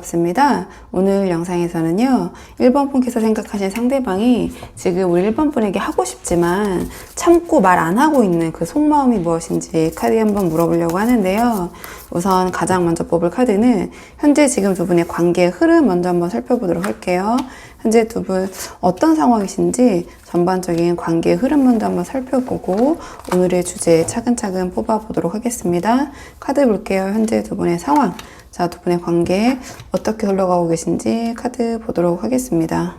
반갑습니다. 오늘 영상에서는요, 1번 분께서 생각하신 상대방이 지금 우리 1번 분에게 하고 싶지만 참고 말 안 하고 있는 그 속마음이 무엇인지 카드에 한번 물어보려고 하는데요. 우선 가장 먼저 뽑을 카드는 현재 지금 두 분의 관계의 흐름 먼저 한번 살펴보도록 할게요. 현재 두 분 어떤 상황이신지 전반적인 관계의 흐름 먼저 한번 살펴보고 오늘의 주제 차근차근 뽑아보도록 하겠습니다. 카드 볼게요. 현재 두 분의 상황. 자, 두 분의 관계 어떻게 흘러가고 계신지 카드 보도록 하겠습니다.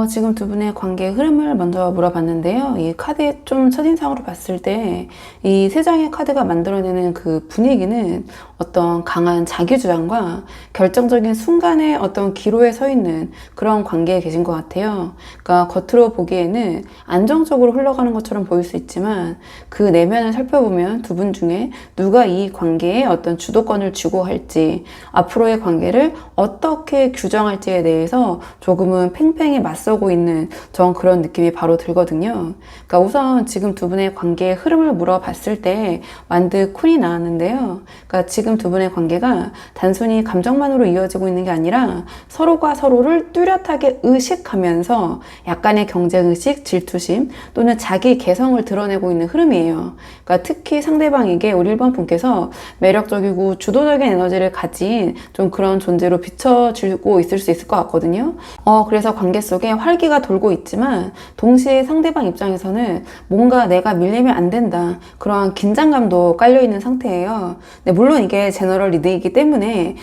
지금 두 분의 관계의 흐름을 먼저 물어봤는데요. 이 카드의 좀 첫인상으로 봤을 때 이 세 장의 카드가 만들어내는 그 분위기는 어떤 강한 자기주장과 결정적인 순간에 어떤 기로에 서 있는 그런 관계에 계신 것 같아요. 그러니까 겉으로 보기에는 안정적으로 흘러가는 것처럼 보일 수 있지만 그 내면을 살펴보면 두 분 중에 누가 이 관계에 어떤 주도권을 쥐고 할지 앞으로의 관계를 어떻게 규정할지에 대해서 조금은 팽팽히 맞서고 있는 전 그런 느낌이 바로 들거든요. 그러니까 우선 지금 두 분의 관계의 흐름을 물어봤을 때 완드 쿤이 나왔는데요. 그러니까 지금 두 분의 관계가 단순히 감정만으로 이어지고 있는 게 아니라 서로가 서로를 뚜렷하게 의식하면서 약간의 경쟁의식, 질투심 또는 자기 개성을 드러내고 있는 흐름이에요. 그러니까 특히 상대방에게 우리 1번 분께서 매력적이고 주도적인 에너지를 가진 좀 그런 존재로 비춰지고 있을 수 있을 것 같거든요. 그래서 관계 속에 활기가 돌고 있지만 동시에 상대방 입장에서는 뭔가 내가 밀리면 안 된다. 그런 긴장감도 깔려있는 상태예요. 근데 물론 이게 제너럴 리딩이기 때문에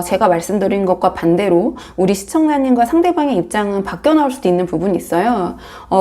제가 말씀드린 것과 반대로 우리 시청자님과 상대방의 입장은 바뀌어 나올 수도 있는 부분이 있어요.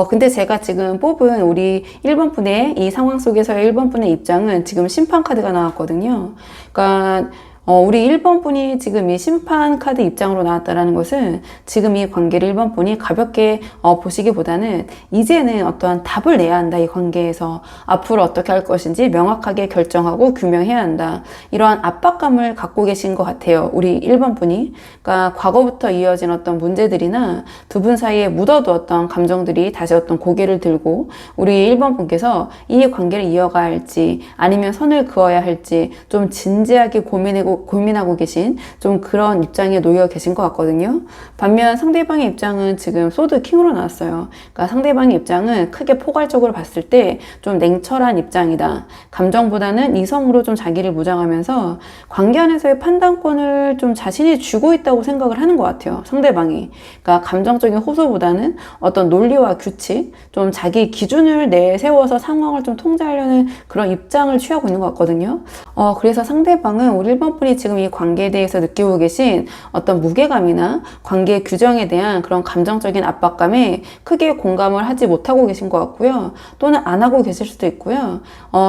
근데 제가 지금 뽑은 우리 1번 분의 이 상황 속에서의 1번 분의 입장은 지금 심판 카드가 나왔거든요. 그러니까 우리 1번 분이 지금 이 심판 카드 입장으로 나왔다는 것은 지금 이 관계를 1번 분이 가볍게 보시기보다는 이제는 어떠한 답을 내야 한다. 이 관계에서 앞으로 어떻게 할 것인지 명확하게 결정하고 규명해야 한다. 이러한 압박감을 갖고 계신 것 같아요. 우리 1번 분이. 그러니까 과거부터 이어진 어떤 문제들이나 두 분 사이에 묻어두었던 감정들이 다시 어떤 고개를 들고 우리 1번 분께서 이 관계를 이어가야 할지 아니면 선을 그어야 할지 좀 진지하게 고민하고 계신 좀 그런 입장에 놓여 계신 것 같거든요. 반면 상대방의 입장은 지금 소드 킹으로 나왔어요. 그러니까 상대방의 입장은 크게 포괄적으로 봤을 때 좀 냉철한 입장이다. 감정보다는 이성으로 좀 자기를 무장하면서 관계 안에서의 판단권을 좀 자신이 쥐고 있다고 생각을 하는 것 같아요. 상대방이. 그러니까 감정적인 호소보다는 어떤 논리와 규칙, 좀 자기 기준을 내세워서 상황을 좀 통제하려는 그런 입장을 취하고 있는 것 같거든요. 그래서 상대방은 우리 1번 분이 지금 이 관계에 대해서 느끼고 계신 어떤 무게감이나 관계 규정에 대한 그런 감정적인 압박감에 크게 공감을 하지 못하고 계신 것 같고요. 또는 안 하고 계실 수도 있고요.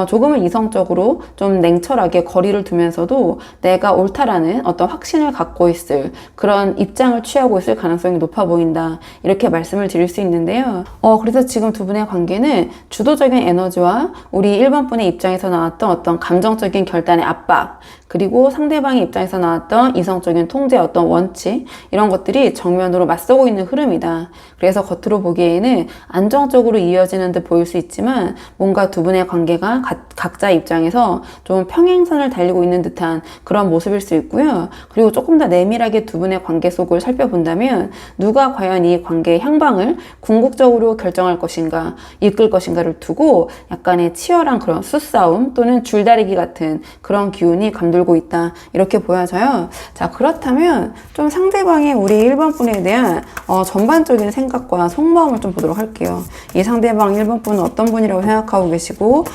조금은 이성적으로 좀 냉철하게 거리를 두면서도 내가 옳다라는 어떤 확신을 갖고 있을 그런 입장을 취하고 있을 가능성이 높아 보인다. 이렇게 말씀을 드릴 수 있는데요. 그래서 지금 두 분의 관계는 주도적인 에너지와 우리 1번 분의 입장에서 나왔던 어떤 감정적인 결단의 압박, 그리고 상대방의 입장에서 나왔던 이성적인 통제의 어떤 원칙, 이런 것들이 정면으로 맞서고 있는 흐름이다. 그래서 겉으로 보기에는 안정적으로 이어지는 듯 보일 수 있지만 뭔가 두 분의 관계가 각자 입장에서 좀 평행선을 달리고 있는 듯한 그런 모습일 수 있고요. 그리고 조금 더 내밀하게 두 분의 관계 속을 살펴본다면 누가 과연 이 관계의 향방을 궁극적으로 결정할 것인가, 이끌 것인가를 두고 약간의 치열한 그런 수싸움 또는 줄다리기 같은 그런 기운이 감돌고 있다. 이렇게 보여져요. 자, 그렇다면 좀 상대방의 우리 1번 분에 대한 전반적인 생각과 속마음을 좀 보도록 할게요. 이 상대방 1번 분은 어떤 분이라고 생각하고 계시고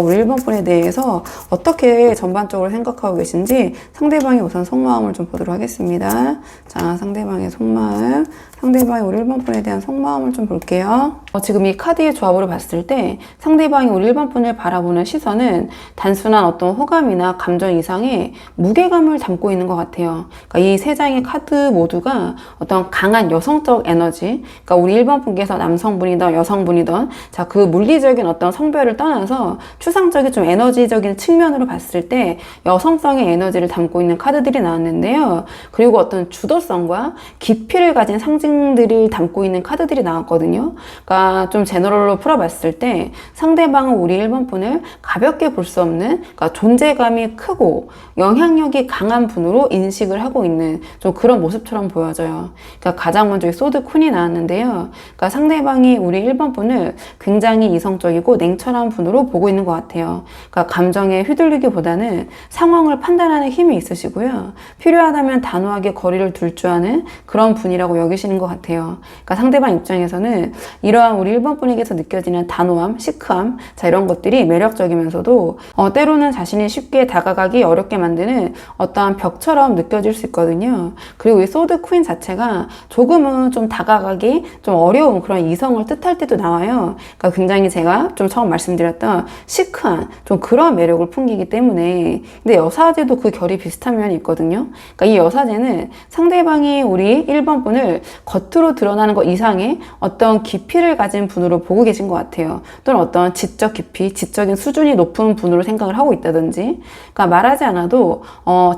우리 1번 분에 대해서 어떻게 전반적으로 생각하고 계신지 상대방의 우선 속마음을 좀 보도록 하겠습니다. 자, 상대방의 속마음, 상대방이 우리 1번 분에 대한 속마음을 좀 볼게요. 지금 이 카드의 조합으로 봤을 때 상대방이 우리 1번 분을 바라보는 시선은 단순한 어떤 호감이나 감정 이상의 무게감을 담고 있는 것 같아요. 그러니까 이 세 장의 카드 모두가 어떤 강한 여성적 에너지, 그러니까 우리 1번 분께서 남성분이든 여성분이든 자, 그 물리적인 어떤 성별을 떠나서 추상적인 좀 에너지적인 측면으로 봤을 때 여성성의 에너지를 담고 있는 카드들이 나왔는데요. 그리고 어떤 주도성과 깊이를 가진 상징 특징들을 담고 있는 카드들이 나왔거든요. 그러니까 좀 제너럴로 풀어봤을 때 상대방은 우리 1번 분을 가볍게 볼 수 없는, 그러니까 존재감이 크고 영향력이 강한 분으로 인식을 하고 있는 좀 그런 모습처럼 보여져요. 그러니까 가장 먼저 소드 퀸이 나왔는데요. 그러니까 상대방이 우리 1번 분을 굉장히 이성적이고 냉철한 분으로 보고 있는 것 같아요. 그러니까 감정에 휘둘리기보다는 상황을 판단하는 힘이 있으시고요. 필요하다면 단호하게 거리를 둘 줄 아는 그런 분이라고 여기시는 것 같아요. 그러니까 상대방 입장에서는 이러한 우리 1번 분에게서 느껴지는 단호함, 시크함, 자 이런 것들이 매력적이면서도 때로는 자신이 쉽게 다가가기 어렵게 만드는 어떠한 벽처럼 느껴질 수 있거든요. 그리고 이 소드 퀸 자체가 조금은 좀 다가가기 좀 어려운 그런 이성을 뜻할 때도 나와요. 그러니까 굉장히 제가 좀 처음 말씀드렸던 시크한 좀 그런 매력을 풍기기 때문에, 근데 여사제도 그 결이 비슷한 면이 있거든요. 그러니까 이 여사제는 상대방이 우리 1번 분을 겉으로 드러나는 것 이상의 어떤 깊이를 가진 분으로 보고 계신 것 같아요. 또는 어떤 지적 깊이, 지적인 수준이 높은 분으로 생각을 하고 있다든지, 그러니까 말하지 않아도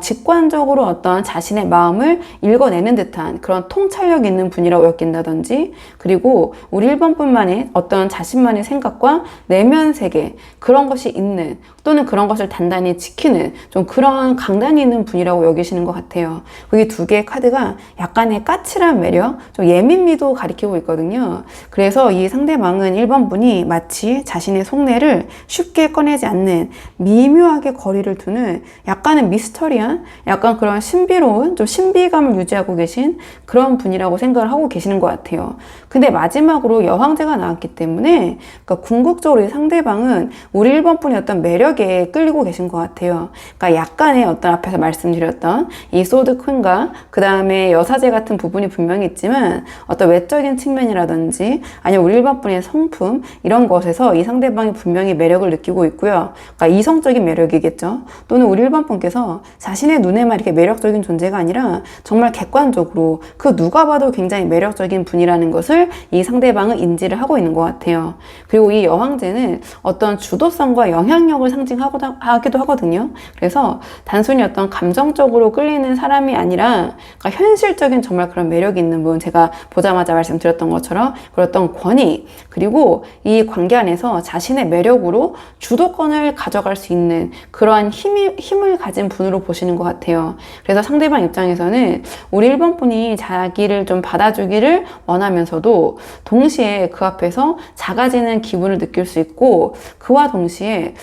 직관적으로 어떤 자신의 마음을 읽어내는 듯한 그런 통찰력 있는 분이라고 여긴다든지, 그리고 우리 1번 분만의 어떤 자신만의 생각과 내면 세계 그런 것이 있는, 또는 그런 것을 단단히 지키는 좀 그런 강단이 있는 분이라고 여기시는 것 같아요. 이 두 개의 카드가 약간의 까칠한 매력, 좀 예민미도 가리키고 있거든요. 그래서 이 상대방은 1번 분이 마치 자신의 속내를 쉽게 꺼내지 않는, 미묘하게 거리를 두는 약간은 미스터리한, 약간 그런 신비로운 좀 신비감을 유지하고 계신 그런 분이라고 생각을 하고 계시는 것 같아요. 근데 마지막으로 여왕제가 나왔기 때문에, 그러니까 궁극적으로 이 상대방은 우리 1번 분의 어떤 매력에 끌리고 계신 것 같아요. 그러니까 약간의 어떤 앞에서 말씀드렸던 이 소드 퀸과 그 다음에 여사제 같은 부분이 분명히 있지만, 어떤 외적인 측면이라든지 아니면 우리 1번 분의 성품 이런 것에서 이 상대방이 분명히 매력을 느끼고 있고요. 그러니까 이성적인 매력이겠죠. 또는 우리 1번 분께서 자신의 눈에만 이렇게 매력적인 존재가 아니라 정말 객관적으로 그 누가 봐도 굉장히 매력적인 분이라는 것을 이 상대방은 인지를 하고 있는 것 같아요. 그리고 이 여왕제는 어떤 주도성과 영향력을 상징하기도 하거든요. 그래서 단순히 어떤 감정적으로 끌리는 사람이 아니라, 그러니까 현실적인 정말 그런 매력이 있는 분, 제가 보자마자 말씀드렸던 것처럼 그런 어떤 권위, 그리고 이 관계 안에서 자신의 매력으로 주도권을 가져갈 수 있는 그러한 힘을 가진 분으로 보시는 것 같아요. 그래서 상대방 입장에서는 우리 1번 분이 자기를 좀 받아주기를 원하면서도 동시에 그 앞에서 작아지는 기분을 느낄 수 있고, 그와 동시에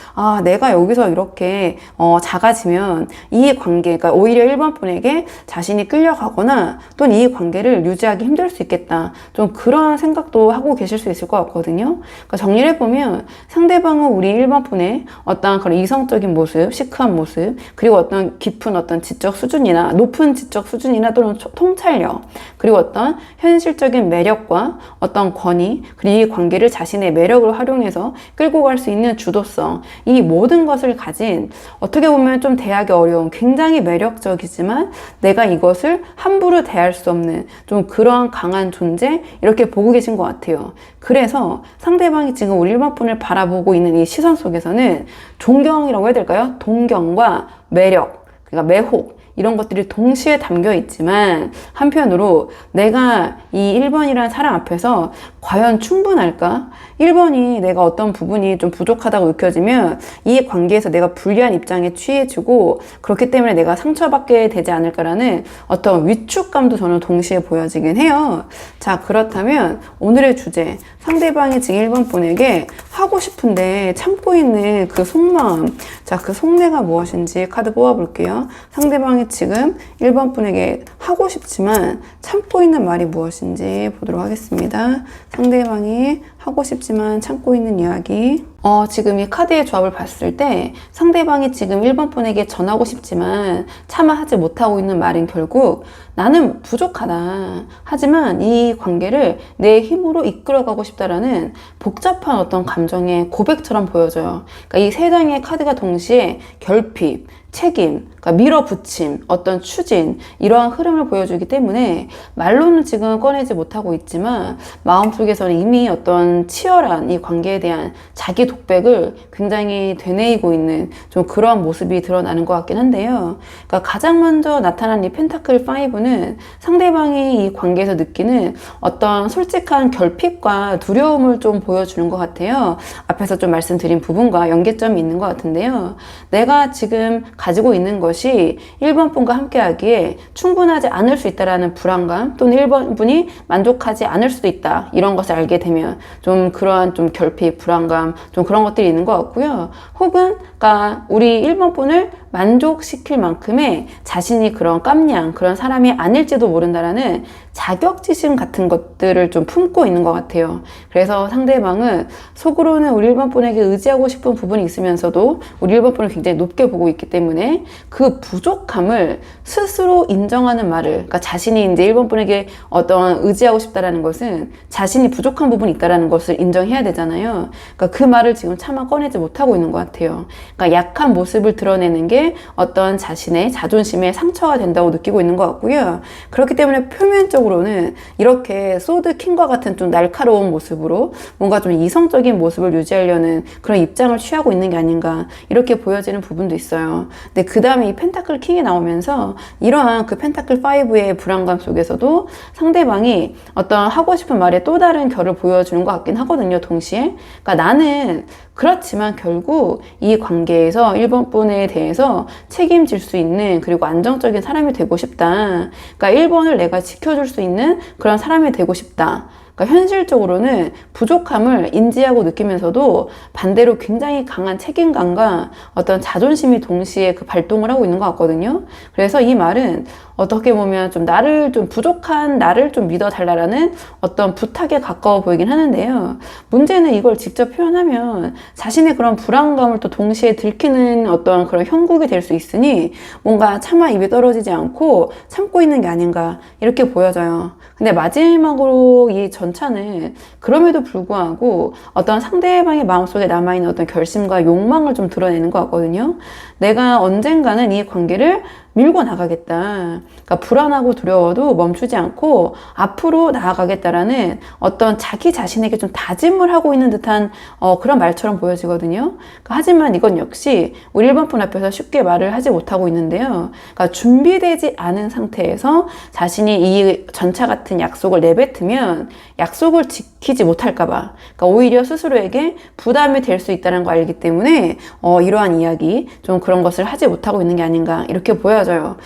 내가 여기서 이렇게 작아지면 이 관계가 오히려 1번 분에게 자신이 끌려가거나 또는 이 관계를 유지하기 힘들 수 있겠다, 좀 그런 생각도 하고 계실 수 있을 것 같거든요. 그러니까 정리를 해보면 상대방은 우리 1번 분의 어떤 그런 이성적인 모습, 시크한 모습, 그리고 어떤 깊은 어떤 지적 수준이나 높은 지적 수준이나 또는 통찰력, 그리고 어떤 현실적인 매력과 어떤 권위, 그리고 이 관계를 자신의 매력을 활용해서 끌고 갈 수 있는 주도성, 이 모든 것을 가진, 어떻게 보면 좀 대하기 어려운 굉장히 매력적이지만 내가 이것을 함부로 대할 수 없는 좀 그러한 강한 존재, 이렇게 보고 계신 것 같아요. 그래서 상대방이 지금 우리 1번 분을 바라보고 있는 이 시선 속에서는 존경이라고 해야 될까요? 동경과 매력, 그러니까 매혹, 이런 것들이 동시에 담겨 있지만, 한편으로 내가 이 1번이라는 사람 앞에서 과연 충분할까? 1번이 내가 어떤 부분이 좀 부족하다고 느껴지면 이 관계에서 내가 불리한 입장에 취해지고, 그렇기 때문에 내가 상처받게 되지 않을까라는 어떤 위축감도 저는 동시에 보여지긴 해요. 자, 그렇다면 오늘의 주제, 상대방이 지금 1번 분에게 하고 싶은데 참고 있는 그 속마음, 자, 그 속내가 무엇인지 카드 뽑아볼게요. 상대방이 지금 1번 분에게 하고 싶지만 참고 있는 말이 무엇인지 보도록 하겠습니다. 상대방이 하고 싶지만 참고 있는 이야기. 지금 이 카드의 조합을 봤을 때 상대방이 지금 1번 분에게 전하고 싶지만 차마 하지 못하고 있는 말은 결국 나는 부족하다, 하지만 이 관계를 내 힘으로 이끌어가고 싶다라는 복잡한 어떤 감정의 고백처럼 보여져요. 그러니까 이 세 장의 카드가 동시에 결핍, 책임, 그러니까 밀어붙임, 어떤 추진, 이러한 흐름을 보여주기 때문에 말로는 지금 꺼내지 못하고 있지만 마음속에서는 이미 어떤 치열한 이 관계에 대한 자기 독백을 굉장히 되뇌이고 있는 좀 그런 모습이 드러나는 것 같긴 한데요. 그러니까 가장 먼저 나타난 이 펜타클 5는 상대방이 이 관계에서 느끼는 어떤 솔직한 결핍과 두려움을 좀 보여주는 것 같아요. 앞에서 좀 말씀드린 부분과 연계점이 있는 것 같은데요. 내가 지금 가지고 있는 것이 1번 분과 함께 하기에 충분하지 않을 수 있다라는 불안감, 또는 1번 분이 만족하지 않을 수도 있다, 이런 것을 알게 되면 좀 그러한 좀 결핍, 불안감, 좀 그런 것들이 있는 것 같고요. 혹은 그러니까 우리 1번 분을 만족시킬 만큼의 자신이 그런 깜냥, 그런 사람이 아닐지도 모른다라는 자격지심 같은 것들을 좀 품고 있는 것 같아요. 그래서 상대방은 속으로는 우리 1번 분에게 의지하고 싶은 부분이 있으면서도 우리 1번 분을 굉장히 높게 보고 있기 때문에 그 부족함을 스스로 인정하는 말을, 그러니까 자신이 이제 1번 분에게 어떤 의지하고 싶다라는 것은 자신이 부족한 부분이 있다라는 것을 인정해야 되잖아요. 그러니까 그 말을 지금 차마 꺼내지 못하고 있는 것 같아요. 그러니까 약한 모습을 드러내는 게 어떤 자신의 자존심에 상처가 된다고 느끼고 있는 것 같고요. 그렇기 때문에 표면적으로는 이렇게 소드킹과 같은 좀 날카로운 모습으로 뭔가 좀 이성적인 모습을 유지하려는 그런 입장을 취하고 있는 게 아닌가, 이렇게 보여지는 부분도 있어요. 근데 그 다음에 이 펜타클 킹이 나오면서 이러한 그 펜타클 5의 불안감 속에서도 상대방이 어떤 하고 싶은 말에 또 다른 결을 보여주는 것 같긴 하거든요, 동시에. 그러니까 나는 그렇지만 결국 이 관계에서 1번 분에 대해서 책임질 수 있는, 그리고 안정적인 사람이 되고 싶다. 그러니까 1번을 내가 지켜줄 수 있는 그런 사람이 되고 싶다. 그러니까 현실적으로는 부족함을 인지하고 느끼면서도 반대로 굉장히 강한 책임감과 어떤 자존심이 동시에 그 발동을 하고 있는 것 같거든요. 그래서 이 말은 어떻게 보면 좀 나를 좀 부족한 나를 좀 믿어달라는 어떤 부탁에 가까워 보이긴 하는데요. 문제는 이걸 직접 표현하면 자신의 그런 불안감을 또 동시에 들키는 어떤 그런 형국이 될 수 있으니 뭔가 차마 입에 떨어지지 않고 참고 있는 게 아닌가, 이렇게 보여져요. 근데 마지막으로 이 전차는 그럼에도 불구하고 어떤 상대방의 마음속에 남아있는 어떤 결심과 욕망을 좀 드러내는 것 같거든요. 내가 언젠가는 이 관계를 밀고 나가겠다. 그러니까 불안하고 두려워도 멈추지 않고 앞으로 나아가겠다라는 어떤 자기 자신에게 좀 다짐을 하고 있는 듯한 그런 말처럼 보여지거든요. 그러니까 하지만 이건 역시 우리 1번 분 앞에서 쉽게 말을 하지 못하고 있는데요. 그러니까 준비되지 않은 상태에서 자신이 이 전차 같은 약속을 내뱉으면 약속을 지키지 못할까봐, 그러니까 오히려 스스로에게 부담이 될 수 있다는 걸 알기 때문에 이러한 이야기, 좀 그런 것을 하지 못하고 있는 게 아닌가, 이렇게 보여져요.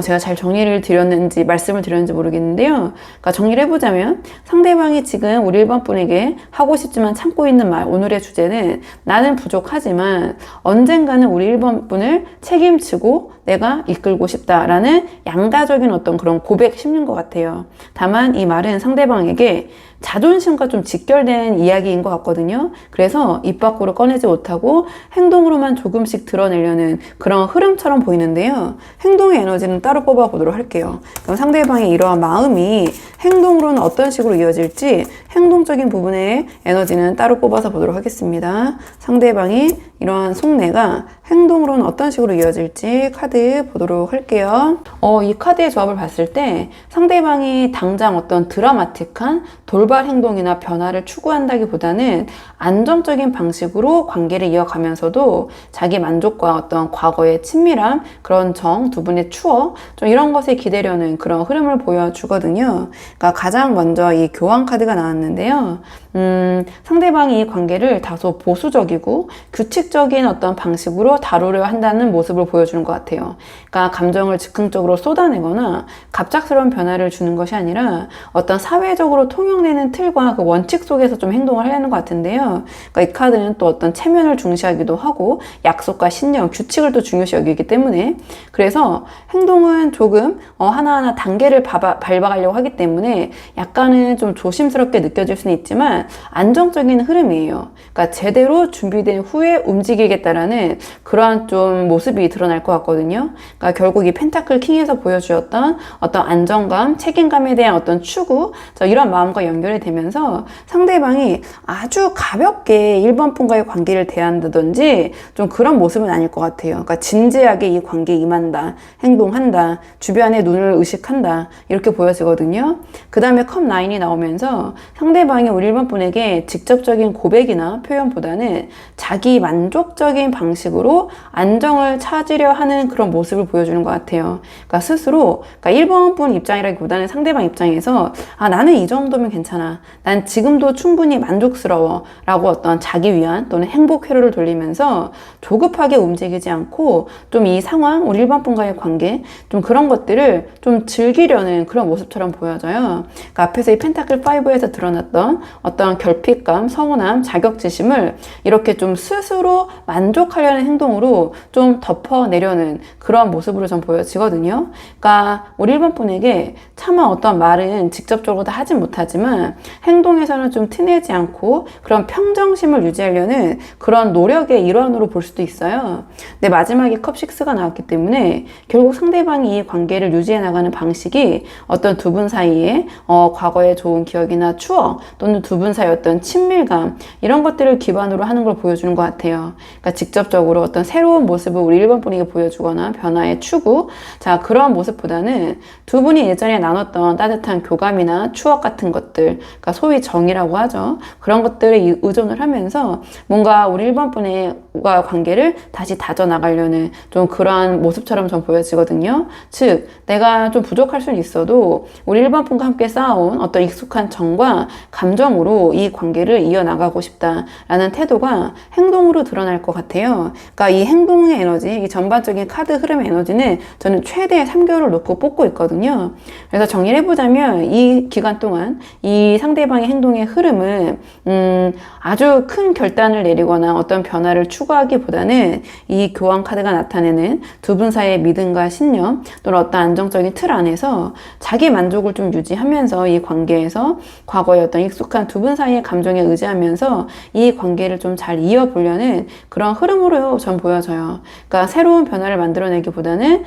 제가 잘 정리를 드렸는지 말씀을 드렸는지 모르겠는데요. 그러니까 정리를 해보자면 상대방이 지금 우리 1번 분에게 하고 싶지만 참고 있는 말, 오늘의 주제는 나는 부족하지만 언젠가는 우리 1번 분을 책임지고 내가 이끌고 싶다라는 양가적인 어떤 그런 고백 심리인 것 같아요. 다만 이 말은 상대방에게 자존심과 좀 직결된 이야기인 것 같거든요. 그래서 입 밖으로 꺼내지 못하고 행동으로만 조금씩 드러내려는 그런 흐름처럼 보이는데요. 행동의 에너지는 따로 뽑아보도록 할게요. 그럼 상대방의 이러한 마음이 행동으로는 어떤 식으로 이어질지 행동적인 부분의 에너지는 따로 뽑아서 보도록 하겠습니다. 상대방이 이러한 속내가 행동으로는 어떤 식으로 이어질지 카드 보도록 할게요. 이 카드의 조합을 봤을 때 상대방이 당장 어떤 드라마틱한 돌발 행동이나 변화를 추구한다기보다는 안정적인 방식으로 관계를 이어가면서도 자기 만족과 어떤 과거의 친밀함, 그런 정, 두 분의 추억, 좀 이런 것에 기대려는 그런 흐름을 보여주거든요. 그러니까 가장 먼저 이 교환 카드가 나왔는데요. 상대방이 이 관계를 다소 보수적이고 규칙적인 어떤 방식으로 다루려 한다는 모습을 보여주는 것 같아요. 그러니까 감정을 즉흥적으로 쏟아내거나 갑작스러운 변화를 주는 것이 아니라 어떤 사회적으로 통용되는 틀과 그 원칙 속에서 좀 행동을 하려는 것 같은데요. 그러니까 이 카드는 또 어떤 체면을 중시하기도 하고 약속과 신념, 규칙을 또 중요시 여기기 때문에, 그래서 행동은 조금 하나하나 단계를 밟아가려고 하기 때문에 약간은 좀 조심스럽게 느껴질 수는 있지만 안정적인 흐름이에요. 그러니까 제대로 준비된 후에 움직이겠다라는 그러한 좀 모습이 드러날 것 같거든요. 그러니까 결국 이 펜타클 킹에서 보여주었던 어떤 안정감, 책임감에 대한 어떤 추구, 이런 마음과 연결 연결이 되면서 상대방이 아주 가볍게 1번 분과의 관계를 대한다든지 좀 그런 모습은 아닐 것 같아요. 그러니까 진지하게 이 관계에 임한다, 행동한다, 주변의 눈을 의식한다 이렇게 보여지거든요. 그 다음에 컵 9이 나오면서 상대방이 우리 1번 분에게 직접적인 고백이나 표현보다는 자기 만족적인 방식으로 안정을 찾으려 하는 그런 모습을 보여주는 것 같아요. 그러니까 스스로, 그러니까 1번 분 입장이라기보다는 상대방 입장에서 나는 이 정도면 괜찮아. 난 지금도 충분히 만족스러워. 라고 어떤 자기 위안 또는 행복 회로를 돌리면서 조급하게 움직이지 않고 좀 이 상황, 우리 1번 분과의 관계, 좀 그런 것들을 좀 즐기려는 그런 모습처럼 보여져요. 그러니까 앞에서 이 펜타클 5에서 드러났던 어떤 결핍감, 서운함, 자격지심을 이렇게 좀 스스로 만족하려는 행동으로 좀 덮어내려는 그런 모습으로 좀 보여지거든요. 그러니까 우리 1번 분에게 차마 어떤 말은 직접적으로 다 하진 못하지만 행동에서는 좀 티내지 않고 그런 평정심을 유지하려는 그런 노력의 일환으로 볼 수도 있어요. 근데 마지막에 컵 6가 나왔기 때문에 결국 상대방이 이 관계를 유지해 나가는 방식이 어떤 두 분 사이에 과거의 좋은 기억이나 추억 또는 두 분 사이의 어떤 친밀감 이런 것들을 기반으로 하는 걸 보여주는 것 같아요. 그러니까 직접적으로 어떤 새로운 모습을 우리 1번 분에게 보여주거나 변화의 추구, 자 그런 모습보다는 두 분이 예전에 나눴던 따뜻한 교감이나 추억 같은 것들, 그러니까 소위 정이라고 하죠. 그런 것들에 의존을 하면서 뭔가 우리 1번 분과 관계를 다시 다져나가려는 좀 그러한 모습처럼 좀 보여지거든요. 즉 내가 좀 부족할 수는 있어도 우리 1번 분과 함께 쌓아온 어떤 익숙한 정과 감정으로 이 관계를 이어나가고 싶다라는 태도가 행동으로 드러날 것 같아요. 그러니까 이 행동의 에너지, 이 전반적인 카드 흐름의 에너지는 저는 최대 3개월을 놓고 뽑고 있거든요. 그래서 정리를 해보자면 이 기간 동안 이 상대방의 행동의 흐름은 아주 큰 결단을 내리거나 어떤 변화를 추구하기보다는 이 교황 카드가 나타내는 두 분 사이의 믿음과 신념 또는 어떤 안정적인 틀 안에서 자기 만족을 좀 유지하면서 이 관계에서 과거의 어떤 익숙한 두 분 사이의 감정에 의지하면서 이 관계를 좀 잘 이어보려는 그런 흐름으로 전 보여져요. 그러니까 새로운 변화를 만들어내기보다는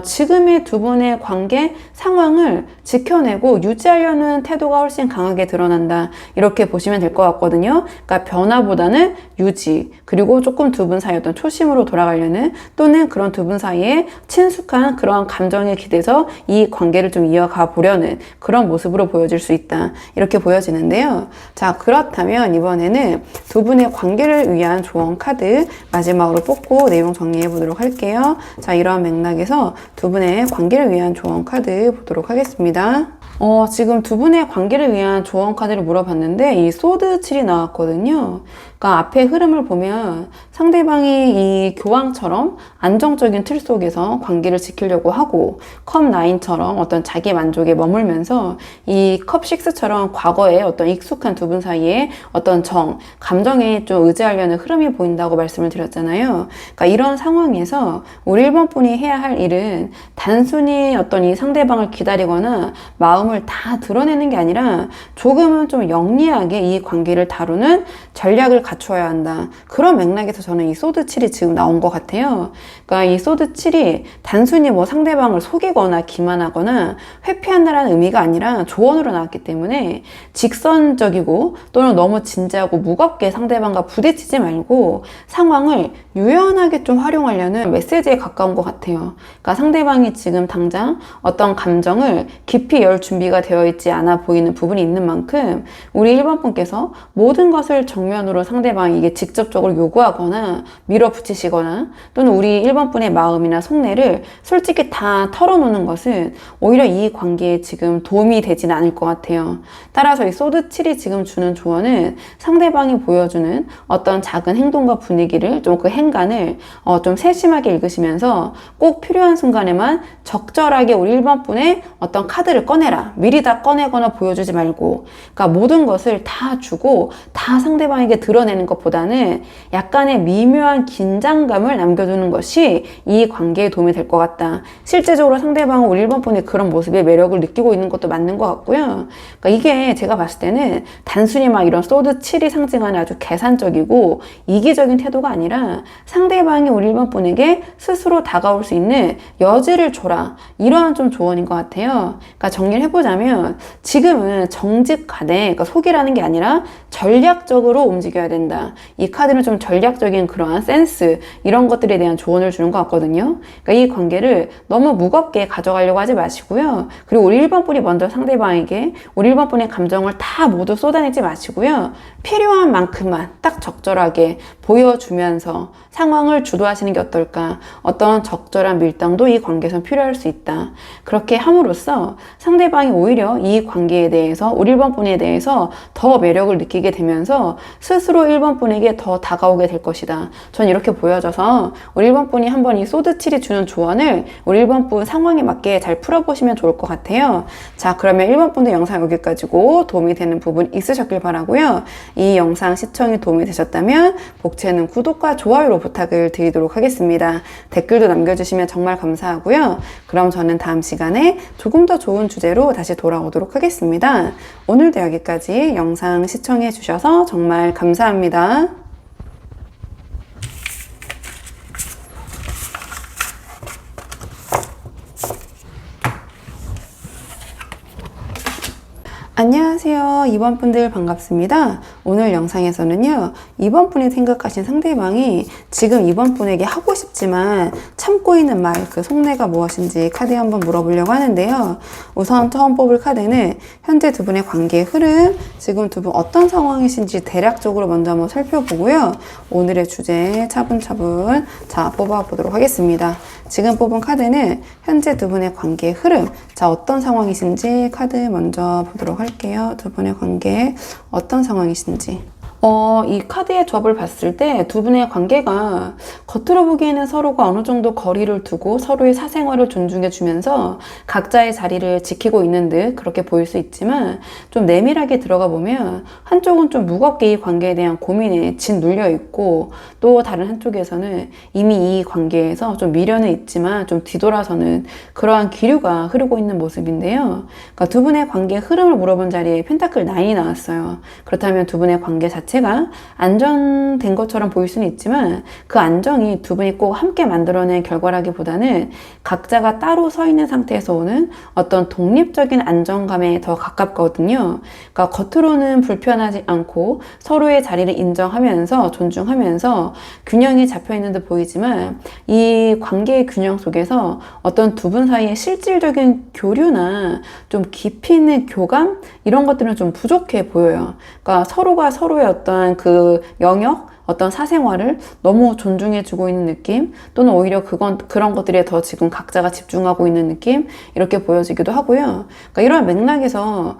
지금의 두 분의 관계 상황을 지켜내고 유지하려는 태도가 훨씬 강하게 드러난다. 이렇게 보시면 될 것 같거든요. 그러니까 변화보다는 유지, 그리고 조금 두 분 사이 어떤 초심으로 돌아가려는 또는 그런 두 분 사이에 친숙한 그런 감정에 기대서 이 관계를 좀 이어가 보려는 그런 모습으로 보여질 수 있다. 이렇게 보여지는데요. 자, 그렇다면 이번에는 두 분의 관계를 위한 조언 카드 마지막으로 뽑고 내용 정리해 보도록 할게요. 자, 이러한 맥락에서 두 분의 관계를 위한 조언 카드 보도록 하겠습니다. 지금 두 분의 관계를 위한 조언 카드를 물어봤는데 이 소드 7이 나왔거든요. 그러니까 앞에 흐름을 보면 상대방이 이 교황처럼 안정적인 틀 속에서 관계를 지키려고 하고 컵 9처럼 어떤 자기 만족에 머물면서 이 컵 6처럼 과거에 어떤 익숙한 두 분 사이에 어떤 정, 감정에 좀 의지하려는 흐름이 보인다고 말씀을 드렸잖아요. 그러니까 이런 상황에서 우리 1번 분이 해야 할 일은 단순히 어떤 이 상대방을 기다리거나 마음을 다 드러내는 게 아니라 조금은 좀 영리하게 이 관계를 다루는 전략을 갖춰야 한다. 그런 맥락에서 저는 이 소드 7이 지금 나온 것 같아요. 그러니까 이 소드 7이 단순히 뭐 상대방을 속이거나 기만하거나 회피한다라는 의미가 아니라 조언으로 나왔기 때문에 직선적이고 또는 너무 진지하고 무겁게 상대방과 부딪히지 말고 상황을 유연하게 좀 활용하려는 메시지에 가까운 것 같아요. 그러니까 상대방이 지금 당장 어떤 감정을 깊이 열 준비가 되어 있지 않아 보이는 부분이 있는 만큼 우리 1번 분께서 모든 것을 정면으로 상대방에게 직접적으로 요구하거나 밀어붙이시거나 또는 우리 1번 분의 마음이나 속내를 솔직히 다 털어놓는 것은 오히려 이 관계에 지금 도움이 되지는 않을 것 같아요. 따라서 이 소드 7이 지금 주는 조언은 상대방이 보여주는 어떤 작은 행동과 분위기를 좀 그 행간을 좀 세심하게 읽으시면서 꼭 필요한 순간에만 적절하게 우리 1번 분의 어떤 카드를 꺼내라. 미리 다 꺼내거나 보여주지 말고 그러니까 모든 것을 다 주고 다 상대방에게 드러내 드러내는 것보다는 약간의 미묘한 긴장감을 남겨두는 것이 이 관계에 도움이 될 것 같다. 실제적으로 상대방은 우리 1번 분이 그런 모습에 매력을 느끼고 있는 것도 맞는 것 같고요. 그러니까 이게 제가 봤을 때는 단순히 막 이런 소드 7이 상징하는 아주 계산적이고 이기적인 태도가 아니라 상대방이 우리 1번 분에게 스스로 다가올 수 있는 여지를 줘라. 이러한 좀 조언인 것 같아요. 그러니까 정리를 해보자면 지금은 정직하되, 그러니까 속이라는 게 아니라 전략적으로 움직여야 된다. 이 카드는 좀 전략적인 그러한 센스, 이런 것들에 대한 조언을 주는 것 같거든요. 그러니까 이 관계를 너무 무겁게 가져가려고 하지 마시고요. 그리고 우리 1번 분이 먼저 상대방에게 우리 1번 분의 감정을 다 모두 쏟아내지 마시고요. 필요한 만큼만 딱 적절하게 보여주면서 상황을 주도하시는 게 어떨까. 어떤 적절한 밀당도 이 관계에서 필요할 수 있다. 그렇게 함으로써 상대방이 오히려 이 관계에 대해서 우리 1번 분에 대해서 더 매력을 느끼게 되면서 스스로 1번 분에게 더 다가오게 될 것이다. 전 이렇게 보여져서 우리 1번 분이 한번 이 소드 7이 주는 조언을 우리 1번 분 상황에 맞게 잘 풀어보시면 좋을 것 같아요. 자, 그러면 1번 분도 영상 여기까지고 도움이 되는 부분 있으셨길 바라고요. 이 영상 시청이 도움이 되셨다면 복채는 구독과 좋아요로 부탁을 드리도록 하겠습니다. 댓글도 남겨주시면 정말 감사하고요. 그럼 저는 다음 시간에 조금 더 좋은 주제로 다시 돌아오도록 하겠습니다. 오늘도 여기까지 영상 시청해 주셔서 정말 감사합니다. 안녕하세요. 2번 분들 반갑습니다. 오늘 영상에서는요, 2번 분이 생각하신 상대방이 지금 2번 분에게 하고 싶지만 참고 있는 말, 그 속내가 무엇인지 카드에 한번 물어보려고 하는데요. 우선 처음 뽑을 카드는 현재 두 분의 관계의 흐름, 지금 두 분 어떤 상황이신지 대략적으로 먼저 한번 살펴보고요. 오늘의 주제 차분차분 뽑아보도록 하겠습니다. 지금 뽑은 카드는 현재 두 분의 관계의 흐름, 어떤 상황이신지 카드 먼저 보도록 할게요. 두 분의 관계 어떤 상황이신지. 이 카드의 조합을 봤을 때 두 분의 관계가 겉으로 보기에는 서로가 어느 정도 거리를 두고 서로의 사생활을 존중해 주면서 각자의 자리를 지키고 있는 듯 그렇게 보일 수 있지만, 좀 내밀하게 들어가 보면 한쪽은 좀 무겁게 이 관계에 대한 고민에 짓눌려 있고, 또 다른 한쪽에서는 이미 이 관계에서 좀 미련은 있지만 좀 뒤돌아서는 그러한 기류가 흐르고 있는 모습인데요. 그러니까 두 분의 관계의 흐름을 물어본 자리에 펜타클 9이 나왔어요. 그렇다면 두 분의 관계 자체가 안정된 것처럼 보일 수는 있지만, 그 안정이 두 분이 꼭 함께 만들어낸 결과라기보다는 각자가 따로 서 있는 상태에서 오는 어떤 독립적인 안정감에 더 가깝거든요. 그러니까 겉으로는 불편하지 않고 서로의 자리를 인정하면서 존중하면서 균형이 잡혀 있는 듯 보이지만, 이 관계의 균형 속에서 어떤 두 분 사이의 실질적인 교류나 좀 깊이 있는 교감, 이런 것들은 좀 부족해 보여요. 그러니까 서로가 서로의 어떤 그 영역, 어떤 사생활을 너무 존중해주고 있는 느낌, 또는 오히려 그런 것들에 더 지금 각자가 집중하고 있는 느낌, 이렇게 보여지기도 하고요. 그러니까 이런 맥락에서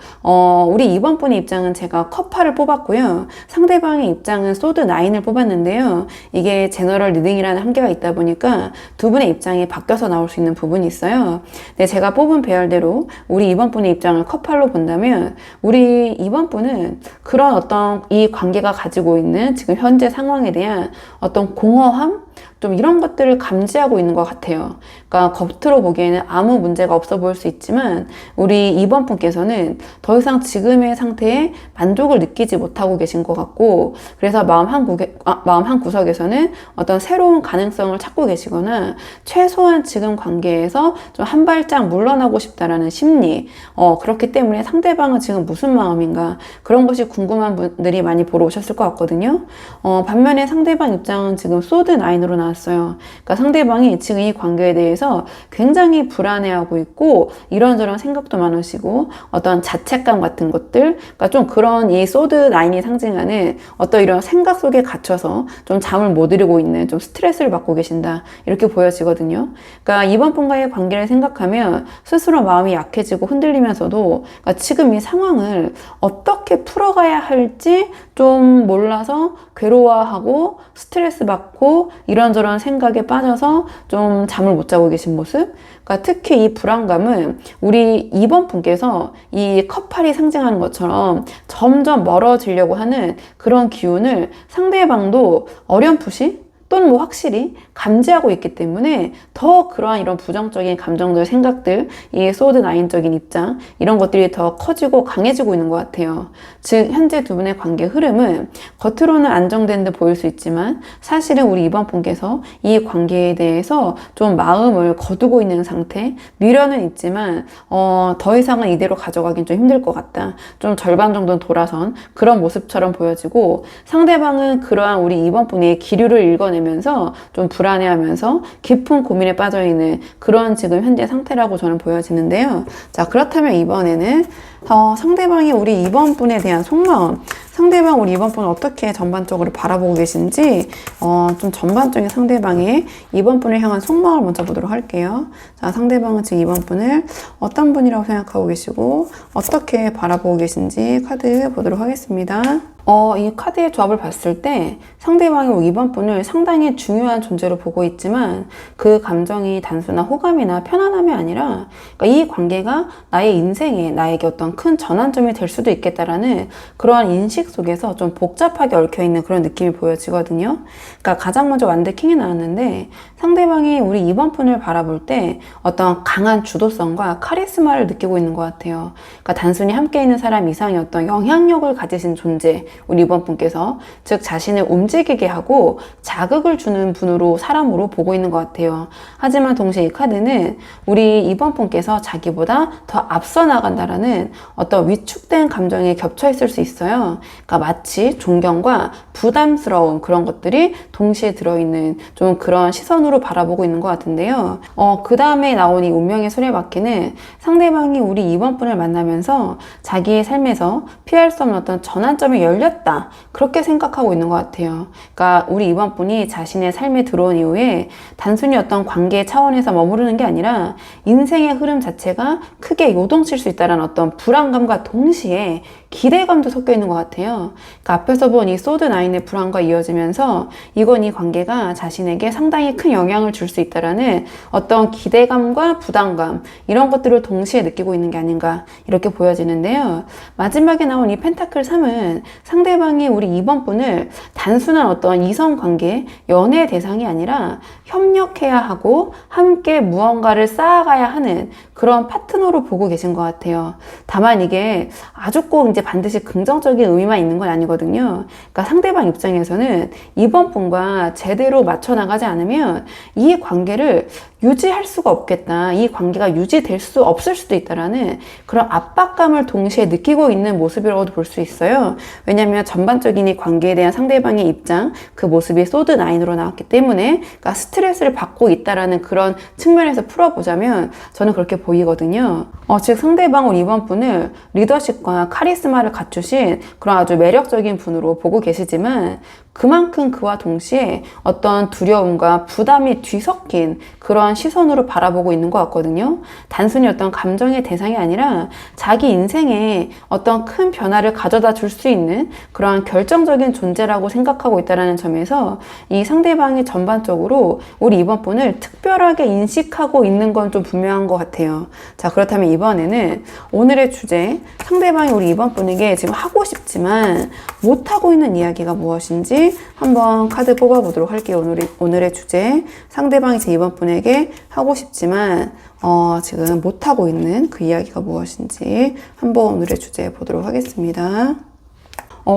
우리 2번 분의 입장은 제가 컵8을 뽑았고요. 상대방의 입장은 소드 9을 뽑았는데요. 이게 제너럴 리딩이라는 한계가 있다 보니까 두 분의 입장이 바뀌어서 나올 수 있는 부분이 있어요. 근데 제가 뽑은 배열대로 우리 2번 분의 입장을 컵8로 본다면, 우리 2번 분은 그런 어떤 이 관계가 가지고 있는 지금 현재 상황에 대한 어떤 공허함? 좀 이런 것들을 감지하고 있는 것 같아요. 그러니까 겉으로 보기에는 아무 문제가 없어 보일 수 있지만, 우리 2번 분께서는 더 이상 지금의 상태에 만족을 느끼지 못하고 계신 것 같고, 그래서 마음 한 구석에서는 어떤 새로운 가능성을 찾고 계시거나, 최소한 지금 관계에서 좀 한 발짝 물러나고 싶다라는 심리, 그렇기 때문에 상대방은 지금 무슨 마음인가, 그런 것이 궁금한 분들이 많이 보러 오셨을 것 같거든요. 반면에 상대방 입장은 지금 소드 9으로 나왔어요. 그러니까 상대방이 지금 이 관계에 대해서 굉장히 불안해하고 있고, 이런저런 생각도 많으시고, 어떤 자책감 같은 것들, 그러니까 좀 그런 이 소드 9이 상징하는 어떤 이런 생각 속에 갇혀서 좀 잠을 못 이루고 있는, 좀 스트레스를 받고 계신다, 이렇게 보여지거든요. 그러니까 이번 분과의 관계를 생각하면 스스로 마음이 약해지고 흔들리면서도, 그러니까 지금 이 상황을 어떻게 풀어가야 할지 좀 몰라서 괴로워하고 스트레스 받고 이런저런 이런저런 생각에 빠져서 좀 잠을 못 자고 계신 모습. 그러니까 특히 이 불안감은 우리 2번 분께서 이 커팔이 상징하는 것처럼 점점 멀어지려고 하는 그런 기운을 상대방도 어렴풋이 또는 뭐 확실히 감지하고 있기 때문에 더 그러한 이런 부정적인 감정들, 생각들, 이 소드 나인적인 입장 이런 것들이 더 커지고 강해지고 있는 것 같아요. 즉 현재 두 분의 관계 흐름은 겉으로는 안정된 듯 보일 수 있지만 사실은 우리 이번 분께서 이 관계에 대해서 좀 마음을 거두고 있는 상태, 미련은 있지만 더 이상은 이대로 가져가긴 좀 힘들 것 같다. 좀 절반 정도는 돌아선 그런 모습처럼 보여지고 상대방은 그러한 우리 이번 분의 기류를 읽어내면서 좀 불안해하면서 깊은 고민에 빠져있는 그런 지금 현재 상태라고 저는 보여지는데요. 자, 그렇다면 이번에는 상대방이 우리 이번 분에 대한 속마음, 상대방 우리 이번 분을 어떻게 전반적으로 바라보고 계신지 좀 전반적인 상대방의 이번 분을 향한 속마음을 먼저 보도록 할게요. 자, 상대방은 지금 이번 분을 어떤 분이라고 생각하고 계시고 어떻게 바라보고 계신지 카드 보도록 하겠습니다. 이 카드의 조합을 봤을 때 상대방이 이번 분을 상당히 중요한 존재로 보고 있지만 그 감정이 단순한 호감이나 편안함이 아니라 그러니까 이 관계가 나의 인생에 나에게 어떤 큰 전환점이 될 수도 있겠다라는 그러한 인식 속에서 좀 복잡하게 얽혀있는 그런 느낌이 보여지거든요. 그러니까 가장 먼저 완드 킹이 나왔는데 상대방이 우리 이번 분을 바라볼 때 어떤 강한 주도성과 카리스마를 느끼고 있는 것 같아요. 그러니까 단순히 함께 있는 사람 이상의 어떤 영향력을 가지신 존재, 우리 이번 분께서 즉 자신을 움직이게 하고 자극을 주는 분으로 사람으로 보고 있는 것 같아요. 하지만 동시에 이 카드는 우리 이번 분께서 자기보다 더 앞서 나간다라는 어떤 위축된 감정이 겹쳐 있을 수 있어요. 그러니까 마치 존경과 부담스러운 그런 것들이 동시에 들어있는 좀 그런 시선으로 바라보고 있는 것 같은데요. 그 다음에 나온 이 운명의 수레바퀴는 상대방이 우리 이번 분을 만나면서 자기의 삶에서 피할 수 없는 어떤 전환점이 열렸다, 그렇게 생각하고 있는 것 같아요. 그러니까 우리 이번 분이 자신의 삶에 들어온 이후에 단순히 어떤 관계 차원에서 머무르는 게 아니라 인생의 흐름 자체가 크게 요동칠 수 있다는 어떤 불안감과 동시에 기대감도 섞여 있는 것 같아요. 그러니까 앞에서 본 이 소드 나인의 불안과 이어지면서 이건 이 관계가 자신에게 상당히 큰 영향을 줄 수 있다라는 어떤 기대감과 부담감, 이런 것들을 동시에 느끼고 있는 게 아닌가 이렇게 보여지는데요. 마지막에 나온 이 펜타클 3은 상대방이 우리 이번 분을 단순한 어떤 이성관계, 연애 대상이 아니라 협력해야 하고 함께 무언가를 쌓아가야 하는 그런 파트너로 보고 계신 것 같아요. 다만 이게 아주 꼭 이제 반드시 긍정적인 의미만 있는 건 아니거든요. 그러니까 상대방 입장에서는 이번 분과 제대로 맞춰 나가지 않으면 이 관계를 유지할 수가 없겠다, 이 관계가 유지될 수 없을 수도 있다라는 그런 압박감을 동시에 느끼고 있는 모습이라고도 볼 수 있어요. 왜냐하면 전반적인 이 관계에 대한 상대방의 입장, 그 모습이 소드 나인으로 나왔기 때문에 그러니까 스트레스를 받고 있다라는 그런 측면에서 풀어보자면 저는 그렇게 보이거든요. 즉 상대방은 이번 분을 리더십과 카리스마를 갖추신 그런 아주 매력적인 분으로 보고 계시지만 그만큼 그와 동시에 어떤 두려움과 부담이 뒤섞인 그러한 시선으로 바라보고 있는 것 같거든요. 단순히 어떤 감정의 대상이 아니라 자기 인생에 어떤 큰 변화를 가져다 줄 수 있는 그러한 결정적인 존재라고 생각하고 있다는 점에서 이 상대방이 전반적으로 우리 이번 분을 특별하게 인식하고 있는 건 좀 분명한 것 같아요. 자, 그렇다면 이번에는 오늘의 주제, 상대방이 우리 이번 분에게 지금 하고 싶지만 못하고 있는 이야기가 무엇인지 한번 카드 뽑아보도록 할게요. 오늘의 주제, 상대방이 제 이번 분에게 하고 싶지만 지금 못하고 있는 그 이야기가 무엇인지 한번 오늘의 주제 보도록 하겠습니다.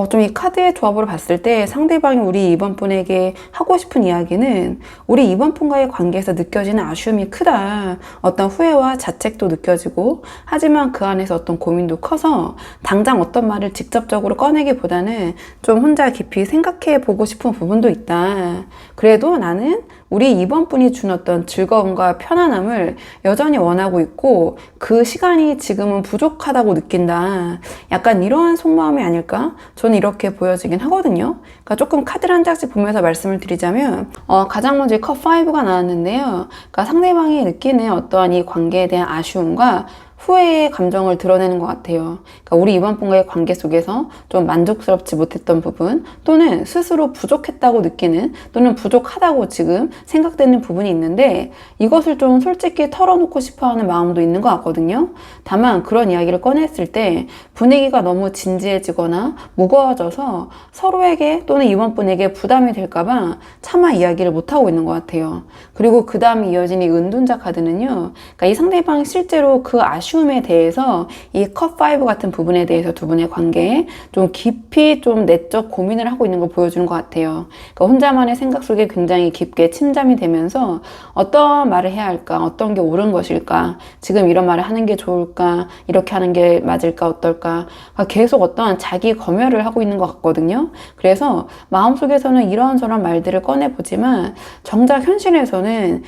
좀 이 카드의 조합으로 봤을 때 상대방이 우리 이번 분에게 하고 싶은 이야기는 우리 이번 분과의 관계에서 느껴지는 아쉬움이 크다, 어떤 후회와 자책도 느껴지고, 하지만 그 안에서 어떤 고민도 커서 당장 어떤 말을 직접적으로 꺼내기보다는 좀 혼자 깊이 생각해 보고 싶은 부분도 있다. 그래도 나는 우리 이번 분이 준 어떤 즐거움과 편안함을 여전히 원하고 있고 그 시간이 지금은 부족하다고 느낀다. 약간 이러한 속마음이 아닐까? 저는 이렇게 보여지긴 하거든요. 그러니까 조금 카드를 한 장씩 보면서 말씀을 드리자면 가장 먼저 컵 5가 나왔는데요. 그러니까 상대방이 느끼는 어떠한 이 관계에 대한 아쉬움과 후회의 감정을 드러내는 것 같아요. 그러니까 우리 이번 분과의 관계 속에서 좀 만족스럽지 못했던 부분, 또는 스스로 부족했다고 느끼는, 또는 부족하다고 지금 생각되는 부분이 있는데, 이것을 좀 솔직히 털어놓고 싶어 하는 마음도 있는 것 같거든요. 다만 그런 이야기를 꺼냈을 때 분위기가 너무 진지해지거나 무거워져서 서로에게 또는 이번 분에게 부담이 될까봐 차마 이야기를 못하고 있는 것 같아요. 그리고 그 다음에 이어진 이 은둔자 카드는요, 그러니까 이 상대방이 실제로 그 아쉬움에 대해서 이 컵5 같은 부분에 대해서 두 분의 관계에 좀 깊이 좀 내적 고민을 하고 있는 걸 보여주는 것 같아요. 그러니까 혼자만의 생각 속에 굉장히 깊게 침잠이 되면서 어떤 말을 해야 할까, 어떤 게 옳은 것일까, 지금 이런 말을 하는 게 좋을까, 이렇게 하는 게 맞을까, 어떨까, 계속 어떤 자기 검열을 하고 있는 것 같거든요. 그래서 마음속에서는 이런저런 말들을 꺼내보지만 정작 현실에서는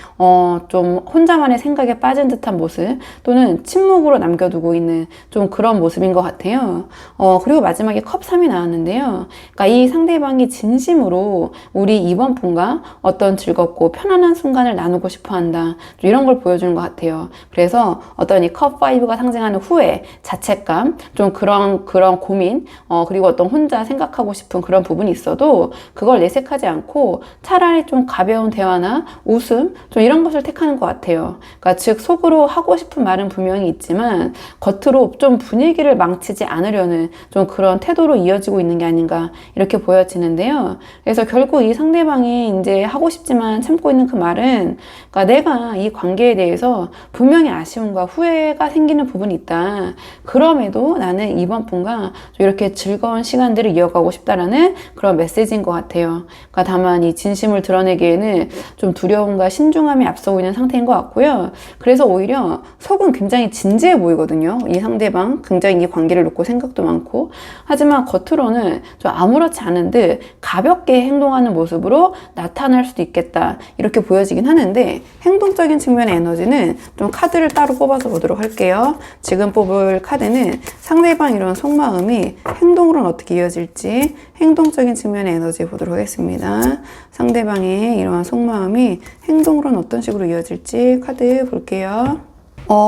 좀 혼자만의 생각에 빠진 듯한 모습, 또는 침묵으로 남겨두고 있는 좀 그런 모습인 것 같아요. 그리고 마지막에 컵 3이 나왔는데요. 그러니까 이 상대방이 진심으로 우리 이번 분과 어떤 즐겁고 편안한 순간을 나누고 싶어 한다, 이런 걸 보여주는 것 같아요. 그래서 어떤 이 컵 5가 상징하는 후회, 자책감, 좀 그런 고민, 그리고 어떤 혼자 생각하고 싶은 그런 부분이 있어도 그걸 내색하지 않고 차라리 좀 가벼운 대화나 웃음, 좀 이런 것을 택하는 것 같아요. 그러니까 즉 속으로 하고 싶은 말은 분명히 있지만 겉으로 좀 분위기를 망치지 않으려는 좀 그런 태도로 이어지고 있는 게 아닌가, 이렇게 보여지는데요. 그래서 결국 이 상대방이 이제 하고 싶지만 참고 있는 그 말은, 그러니까 내가 이 관계에 대해서 분명히 아쉬움과 후회가 생기는 부분이 있다. 그럼에도 나는 이번 분과 이렇게 즐거운 시간들을 이어가고 싶다라는 그런 메시지인 것 같아요. 그러니까 다만 이 진심을 드러내기에는 좀 두려움과 신중함이 앞서고 있는 상태인 것 같고요. 그래서 오히려 속은 굉장히 진지해 보이거든요. 이 상대방 굉장히 이 관계를 놓고 생각도 많고, 하지만 겉으로는 좀 아무렇지 않은 듯 가볍게 행동하는 모습으로 나타날 수도 있겠다, 이렇게 보여지긴 하는데, 행동적인 측면의 에너지는 좀 카드를 따로 뽑아서 보도록 할게요. 지금 뽑을 카드는 상대방 이런 속마음이 행동으로는 어떻게 이어질지, 행동적인 측면의 에너지 보도록 하겠습니다. 상대방의 이러한 속마음이 행동으로는 어떤 식으로 이어질지 카드 볼게요.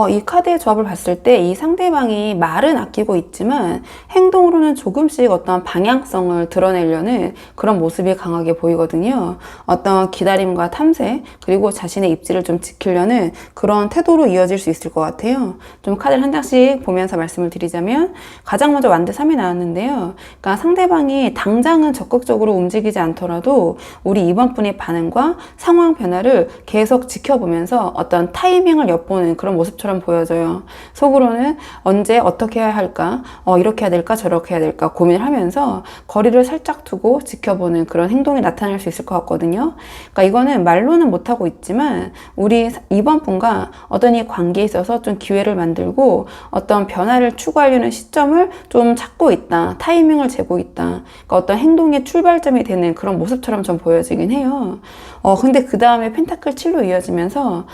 이 카드의 조합을 봤을 때 이 상대방이 말은 아끼고 있지만 행동으로는 조금씩 어떤 방향성을 드러내려는 그런 모습이 강하게 보이거든요. 어떤 기다림과 탐색, 그리고 자신의 입지를 좀 지키려는 그런 태도로 이어질 수 있을 것 같아요. 좀 카드를 한 장씩 보면서 말씀을 드리자면, 가장 먼저 완드 3이 나왔는데요. 그러니까 상대방이 당장은 적극적으로 움직이지 않더라도 우리 이번 분의 반응과 상황 변화를 계속 지켜보면서 어떤 타이밍을 엿보는 그런 모습처럼 보여져요. 속으로는 언제 어떻게 해야 할까, 이렇게 해야 될까, 저렇게 해야 될까 고민을 하면서 거리를 살짝 두고 지켜보는 그런 행동이 나타날 수 있을 것 같거든요. 그러니까 이거는 말로는 못하고 있지만 우리 이번 분과 어떤 이 관계에 있어서 좀 기회를 만들고 어떤 변화를 추구하려는 시점을 좀 찾고 있다, 타이밍을 재고 있다, 그러니까 어떤 행동의 출발점이 되는 그런 모습처럼 좀 보여지긴 해요. 근데 그 다음에 펜타클 7로 이어지면서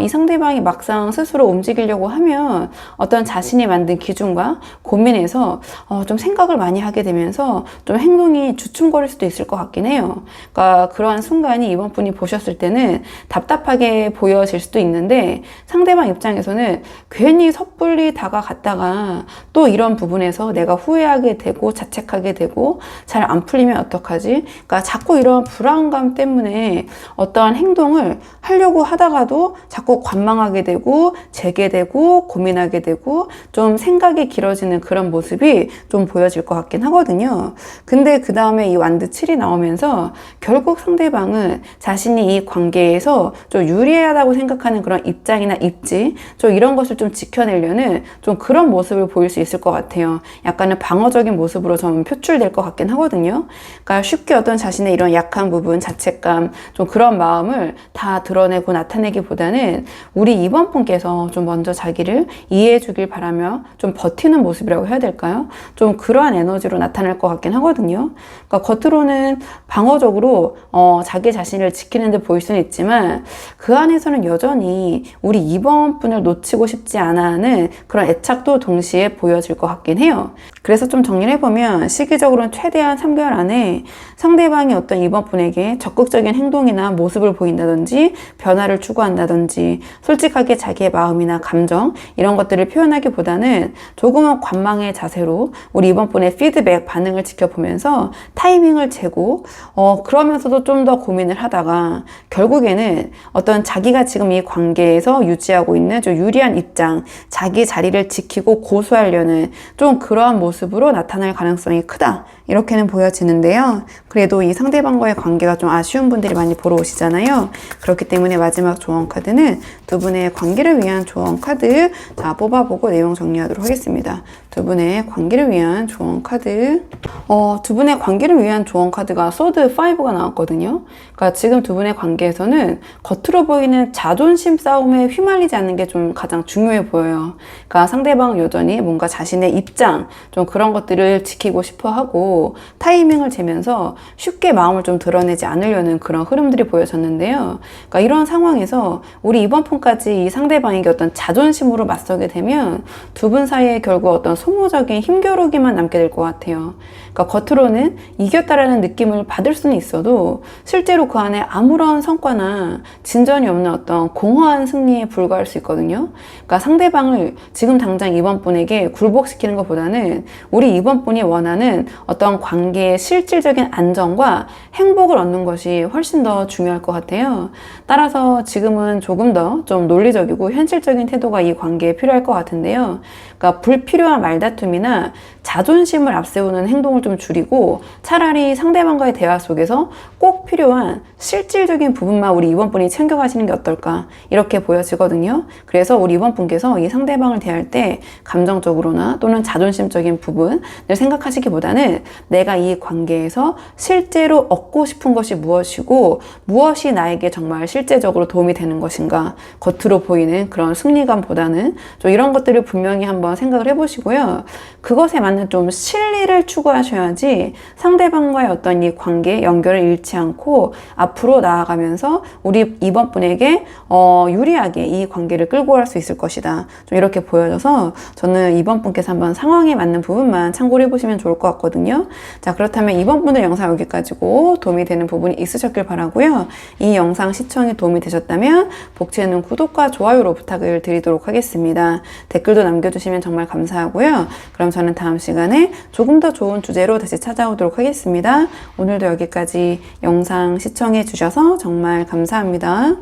이 상대방이 막상 스스로 움직이려고 하면 어떤 자신이 만든 기준과 고민에서 좀 생각을 많이 하게 되면서 좀 행동이 주춤거릴 수도 있을 것 같긴 해요. 그러니까 그러한 순간이 이번 분이 보셨을 때는 답답하게 보여질 수도 있는데, 상대방 입장에서는 괜히 섣불리 다가갔다가 또 이런 부분에서 내가 후회하게 되고 자책하게 되고 잘 안 풀리면 어떡하지? 그러니까 자꾸 이런 불안감 때문에 어떠한 행동을 하려고 하다가도 자꾸 관망하게 되고 재개되고 고민하게 되고 좀 생각이 길어지는 그런 모습이 좀 보여질 것 같긴 하거든요. 근데 그 다음에 이 완드 7이 나오면서 결국 상대방은 자신이 이 관계에서 좀 유리하다고 생각하는 그런 입장이나 입지, 좀 이런 것을 좀 지켜내려는 좀 그런 모습을 보일 수 있을 것 같아요. 약간은 방어적인 모습으로 좀 표출될 것 같긴 하거든요. 그러니까 쉽게 어떤 자신의 이런 약한 부분, 자책감, 좀 그런 마음을 다 드러내고 나타내기보다는 우리 이번 분께서 좀 먼저 자기를 이해해 주길 바라며 좀 버티는 모습이라고 해야 될까요? 좀 그러한 에너지로 나타날 것 같긴 하거든요. 그러니까 겉으로는 방어적으로 자기 자신을 지키는 데 보일 수는 있지만 그 안에서는 여전히 우리 이번 분을 놓치고 싶지 않아 하는 그런 애착도 동시에 보여질 것 같긴 해요. 그래서 좀 정리를 해보면 시기적으로는 최대한 3개월 안에 상대방이 어떤 이번 분에게 적극적인 행동이나 모습을 보인다든지 변화를 추구한다든지 솔직하게 자기 자기의 마음이나 감정 이런 것들을 표현하기보다는 조금은 관망의 자세로 우리 이번 분의 피드백 반응을 지켜보면서 타이밍을 재고 그러면서도 좀 더 고민을 하다가 결국에는 어떤 자기가 지금 이 관계에서 유지하고 있는 좀 유리한 입장, 자기 자리를 지키고 고수하려는 좀 그러한 모습으로 나타날 가능성이 크다. 이렇게는 보여지는데요. 그래도 이 상대방과의 관계가 좀 아쉬운 분들이 많이 보러 오시잖아요. 그렇기 때문에 마지막 조언 카드는 두 분의 관계를 위한 조언 카드 뽑아보고 내용 정리하도록 하겠습니다. 두 분의 관계를 위한 조언 카드. 두 분의 관계를 위한 조언 카드가 소드 5가 나왔거든요. 그러니까 지금 두 분의 관계에서는 겉으로 보이는 자존심 싸움에 휘말리지 않는 게 좀 가장 중요해 보여요. 그러니까 상대방은 여전히 뭔가 자신의 입장, 좀 그런 것들을 지키고 싶어 하고 타이밍을 재면서 쉽게 마음을 좀 드러내지 않으려는 그런 흐름들이 보여졌는데요. 그러니까 이런 상황에서 우리 이번 폰까지 이 상대방에게 어떤 자존심으로 맞서게 되면 두 분 사이에 결국 어떤 소모적인 힘겨루기만 남게 될 것 같아요. 그러니까 겉으로는 이겼다라는 느낌을 받을 수는 있어도 실제로 그 안에 아무런 성과나 진전이 없는 어떤 공허한 승리에 불과할 수 있거든요. 그러니까 상대방을 지금 당장 이번 분에게 굴복시키는 것보다는 우리 이번 분이 원하는 어떤 관계의 실질적인 안정과 행복을 얻는 것이 훨씬 더 중요할 것 같아요. 따라서 지금은 조금 더 좀 논리적이고 현실적인 태도가 이 관계에 필요할 것 같은데요. 그러니까 불필요한 말다툼이나 자존심을 앞세우는 행동을 좀 줄이고 차라리 상대방과의 대화 속에서 꼭 필요한 실질적인 부분만 우리 이번 분이 챙겨가시는 게 어떨까 이렇게 보여지거든요. 그래서 우리 이번 분께서 이 상대방을 대할 때 감정적으로나 또는 자존심적인 부분을 생각하시기보다는 내가 이 관계에서 실제로 얻고 싶은 것이 무엇이고 무엇이 나에게 정말 실제적으로 도움이 되는 것인가, 겉으로 보이는 그런 승리감보다는 좀 이런 것들을 분명히 한번 생각을 해보시고요. 그것에 맞는 좀 실리를 추구하셔야지 상대방과의 어떤 이 관계 연결을 잃지 않고 앞으로 나아가면서 우리 이번 분에게 유리하게 이 관계를 끌고 갈 수 있을 것이다. 좀 이렇게 보여져서 저는 이번 분께서 한번 상황에 맞는 부분만 참고를 해보시면 좋을 것 같거든요. 자, 그렇다면 이번 분의 영상 여기까지고 도움이 되는 부분이 있으셨길 바라고요. 이 영상 시청에 도움이 되셨다면 복채는 구독과 좋아요로 부탁을 드리도록 하겠습니다. 댓글도 남겨주시면 정말 감사하고요. 그럼 저는 다음 시간에 조금 더 좋은 주제로 다시 찾아오도록 하겠습니다. 오늘도 여기까지 영상 시청해 주셔서 정말 감사합니다.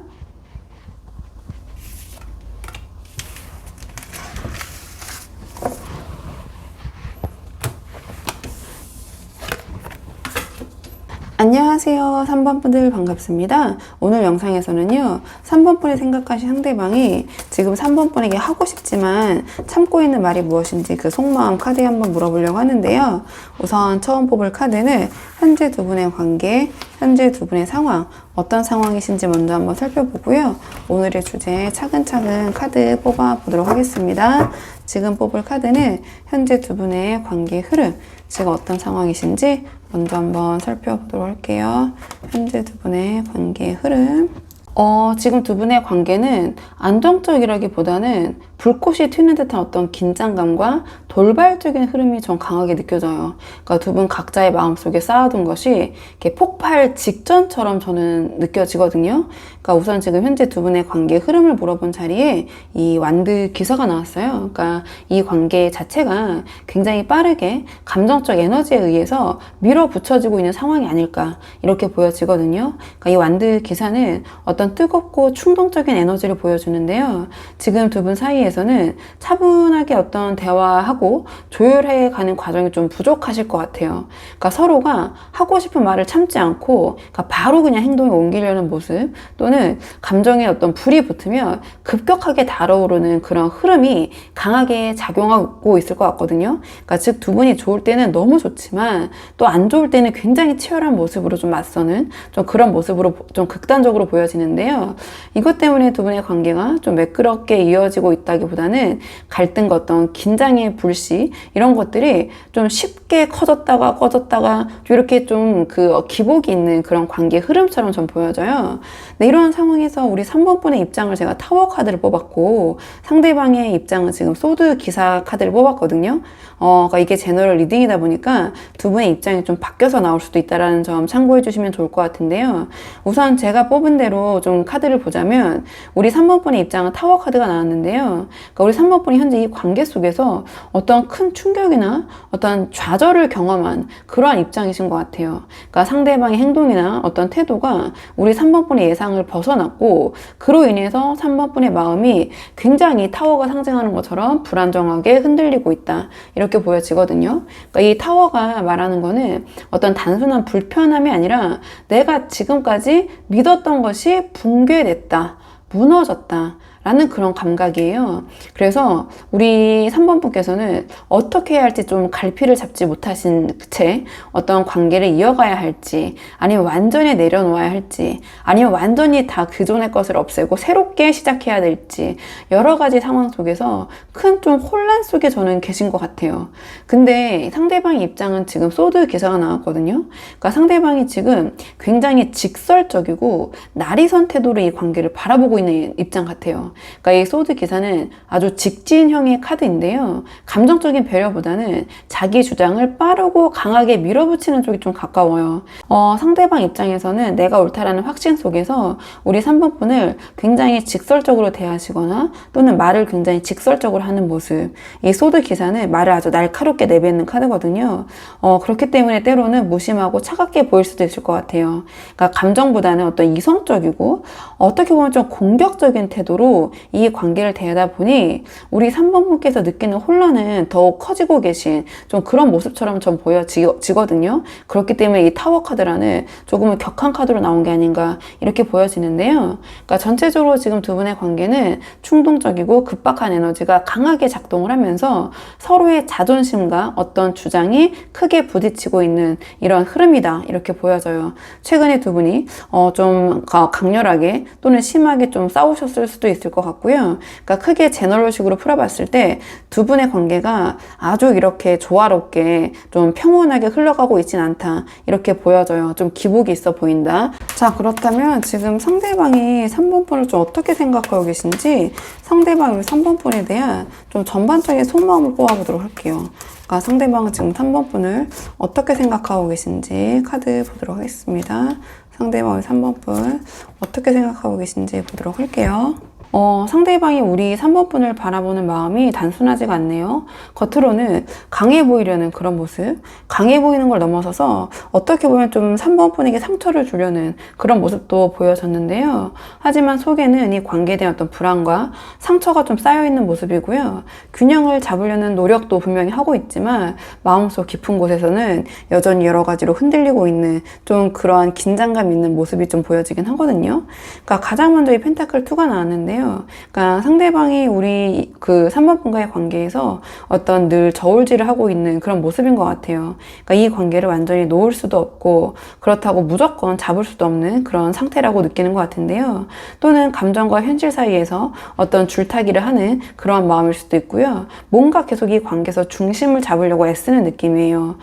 안녕하세요. 3번 분들 반갑습니다. 오늘 영상에서는요, 3번 분이 생각하신 상대방이 지금 3번 분에게 하고 싶지만 참고 있는 말이 무엇인지 그 속마음 카드에 한번 물어보려고 하는데요. 우선 처음 뽑을 카드는 현재 두 분의 관계, 현재 두 분의 상황, 어떤 상황이신지 먼저 한번 살펴보고요. 오늘의 주제 차근차근 카드 뽑아보도록 하겠습니다. 지금 뽑을 카드는 현재 두 분의 관계 흐름, 지금 어떤 상황이신지 먼저 한번 살펴보도록 할게요. 현재 두 분의 관계 흐름. 지금 두 분의 관계는 안정적이라기보다는 불꽃이 튀는 듯한 어떤 긴장감과 돌발적인 흐름이 좀 강하게 느껴져요. 그러니까 두 분 각자의 마음속에 쌓아둔 것이 이렇게 폭발 직전처럼 저는 느껴지거든요. 그러니까 우선 지금 현재 두 분의 관계 흐름을 물어본 자리에 이 완드 기사가 나왔어요. 그러니까 이 관계 자체가 굉장히 빠르게 감정적 에너지에 의해서 밀어붙여지고 있는 상황이 아닐까 이렇게 보여지거든요. 그러니까 이 완드 기사는 어떤 뜨겁고 충동적인 에너지를 보여주는데요. 지금 두 분 사이에서는 차분하게 어떤 대화하고 조율해 가는 과정이 좀 부족하실 것 같아요. 그러니까 서로가 하고 싶은 말을 참지 않고 그러니까 바로 그냥 행동에 옮기려는 모습 또는 감정에 어떤 불이 붙으면 급격하게 달아오르는 그런 흐름이 강하게 작용하고 있을 것 같거든요. 그러니까 즉 두 분이 좋을 때는 너무 좋지만 또 안 좋을 때는 굉장히 치열한 모습으로 좀 맞서는 좀 그런 모습으로 좀 극단적으로 보여지는데요. 이것 때문에 두 분의 관계가 좀 매끄럽게 이어지고 있다 관계라기보다는 갈등과 어떤 긴장의 불씨 이런 것들이 좀 쉽게 커졌다가 꺼졌다가 이렇게 좀 그 기복이 있는 그런 관계 흐름처럼 좀 보여져요. 네, 이런 상황에서 우리 3번 분의 입장을 제가 타워 카드를 뽑았고 상대방의 입장은 지금 소드 기사 카드를 뽑았거든요. 그러니까 이게 제너럴 리딩이다 보니까 두 분의 입장이 좀 바뀌어서 나올 수도 있다는 점 참고해 주시면 좋을 것 같은데요. 우선 제가 뽑은 대로 좀 카드를 보자면 우리 3번 분의 입장은 타워 카드가 나왔는데요. 그러니까 우리 3번 분이 현재 이 관계 속에서 어떤 큰 충격이나 어떤 좌절을 경험한 그러한 입장이신 것 같아요. 그러니까 상대방의 행동이나 어떤 태도가 우리 3번 분의 예상을 벗어났고 그로 인해서 3번 분의 마음이 굉장히 타워가 상징하는 것처럼 불안정하게 흔들리고 있다. 이렇게 보여지거든요. 그러니까 이 타워가 말하는 거는 어떤 단순한 불편함이 아니라 내가 지금까지 믿었던 것이 붕괴됐다, 무너졌다 라는 그런 감각이에요. 그래서 우리 3번 분께서는 어떻게 해야 할지 좀 갈피를 잡지 못하신 채 어떤 관계를 이어가야 할지, 아니면 완전히 내려놓아야 할지, 아니면 완전히 다 그전의 것을 없애고 새롭게 시작해야 될지 여러 가지 상황 속에서 큰 좀 혼란 속에 저는 계신 것 같아요. 근데 상대방의 입장은 지금 소드 기사가 나왔거든요. 그러니까 상대방이 지금 굉장히 직설적이고 날이선 태도로 이 관계를 바라보고 있는 입장 같아요. 그러니까 이 소드 기사는 아주 직진형의 카드인데요. 감정적인 배려보다는 자기 주장을 빠르고 강하게 밀어붙이는 쪽이 좀 가까워요. 상대방 입장에서는 내가 옳다라는 확신 속에서 우리 3번 분을 굉장히 직설적으로 대하시거나 또는 말을 굉장히 직설적으로 하는 모습. 이 소드 기사는 말을 아주 날카롭게 내뱉는 카드거든요. 그렇기 때문에 때로는 무심하고 차갑게 보일 수도 있을 것 같아요. 그러니까 감정보다는 어떤 이성적이고 어떻게 보면 좀 공격적인 태도로 이 관계를 대하다 보니 우리 3번 분께서 느끼는 혼란은 더욱 커지고 계신 좀 그런 모습처럼 좀 보여지거든요. 그렇기 때문에 이 타워 카드라는 조금은 격한 카드로 나온 게 아닌가 이렇게 보여지는데요. 그러니까 전체적으로 지금 두 분의 관계는 충동적이고 급박한 에너지가 강하게 작동을 하면서 서로의 자존심과 어떤 주장이 크게 부딪히고 있는 이런 흐름이다 이렇게 보여져요. 최근에 두 분이 좀 강렬하게 또는 심하게 좀 싸우셨을 수도 있을 것 같고요. 그러니까 크게 제너럴식으로 풀어봤을 때 두 분의 관계가 아주 이렇게 조화롭게 좀 평온하게 흘러가고 있진 않다 이렇게 보여져요. 좀 기복이 있어 보인다. 자, 그렇다면 지금 상대방이 3번 분을 좀 어떻게 생각하고 계신지 상대방이 3번 분에 대한 좀 전반적인 속마음을 뽑아보도록 할게요. 그러니까 상대방은 지금 3번 분을 어떻게 생각하고 계신지 카드 보도록 하겠습니다. 상대방의 3번 분 어떻게 생각하고 계신지 보도록 할게요. 상대방이 우리 3번 분을 바라보는 마음이 단순하지가 않네요. 겉으로는 강해 보이려는 그런 모습, 강해 보이는 걸 넘어서서 어떻게 보면 좀 3번 분에게 상처를 주려는 그런 모습도 보여졌는데요. 하지만 속에는 이 관계에 대한 어떤 불안과 상처가 좀 쌓여있는 모습이고요. 균형을 잡으려는 노력도 분명히 하고 있지만 마음속 깊은 곳에서는 여전히 여러 가지로 흔들리고 있는 좀 그러한 긴장감 있는 모습이 좀 보여지긴 하거든요. 그러니까 가장 먼저 이 펜타클 2가 나왔는데요. 그러니까 상대방이 우리 그 3번 분과의 관계에서 어떤 늘 저울질을 하고 있는 그런 모습인 것 같아요. 그러니까 이 관계를 완전히 놓을 수도 없고 그렇다고 무조건 잡을 수도 없는 그런 상태라고 느끼는 것 같은데요. 또는 감정과 현실 사이에서 어떤 줄타기를 하는 그런 마음일 수도 있고요. 뭔가 계속 이 관계에서 중심을 잡으려고 애쓰는 느낌이에요.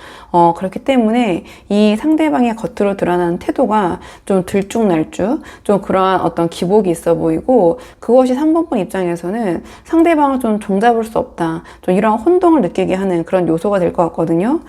그렇기 때문에 이 상대방의 겉으로 드러나는 태도가 좀 들쭉날쭉 좀 그러한 어떤 기복이 있어 보이고 그것이 3번 분 입장에서는 상대방을 좀 종잡을 수 없다. 좀 이런 혼동을 느끼게 하는 그런 요소가 될 것 같거든요.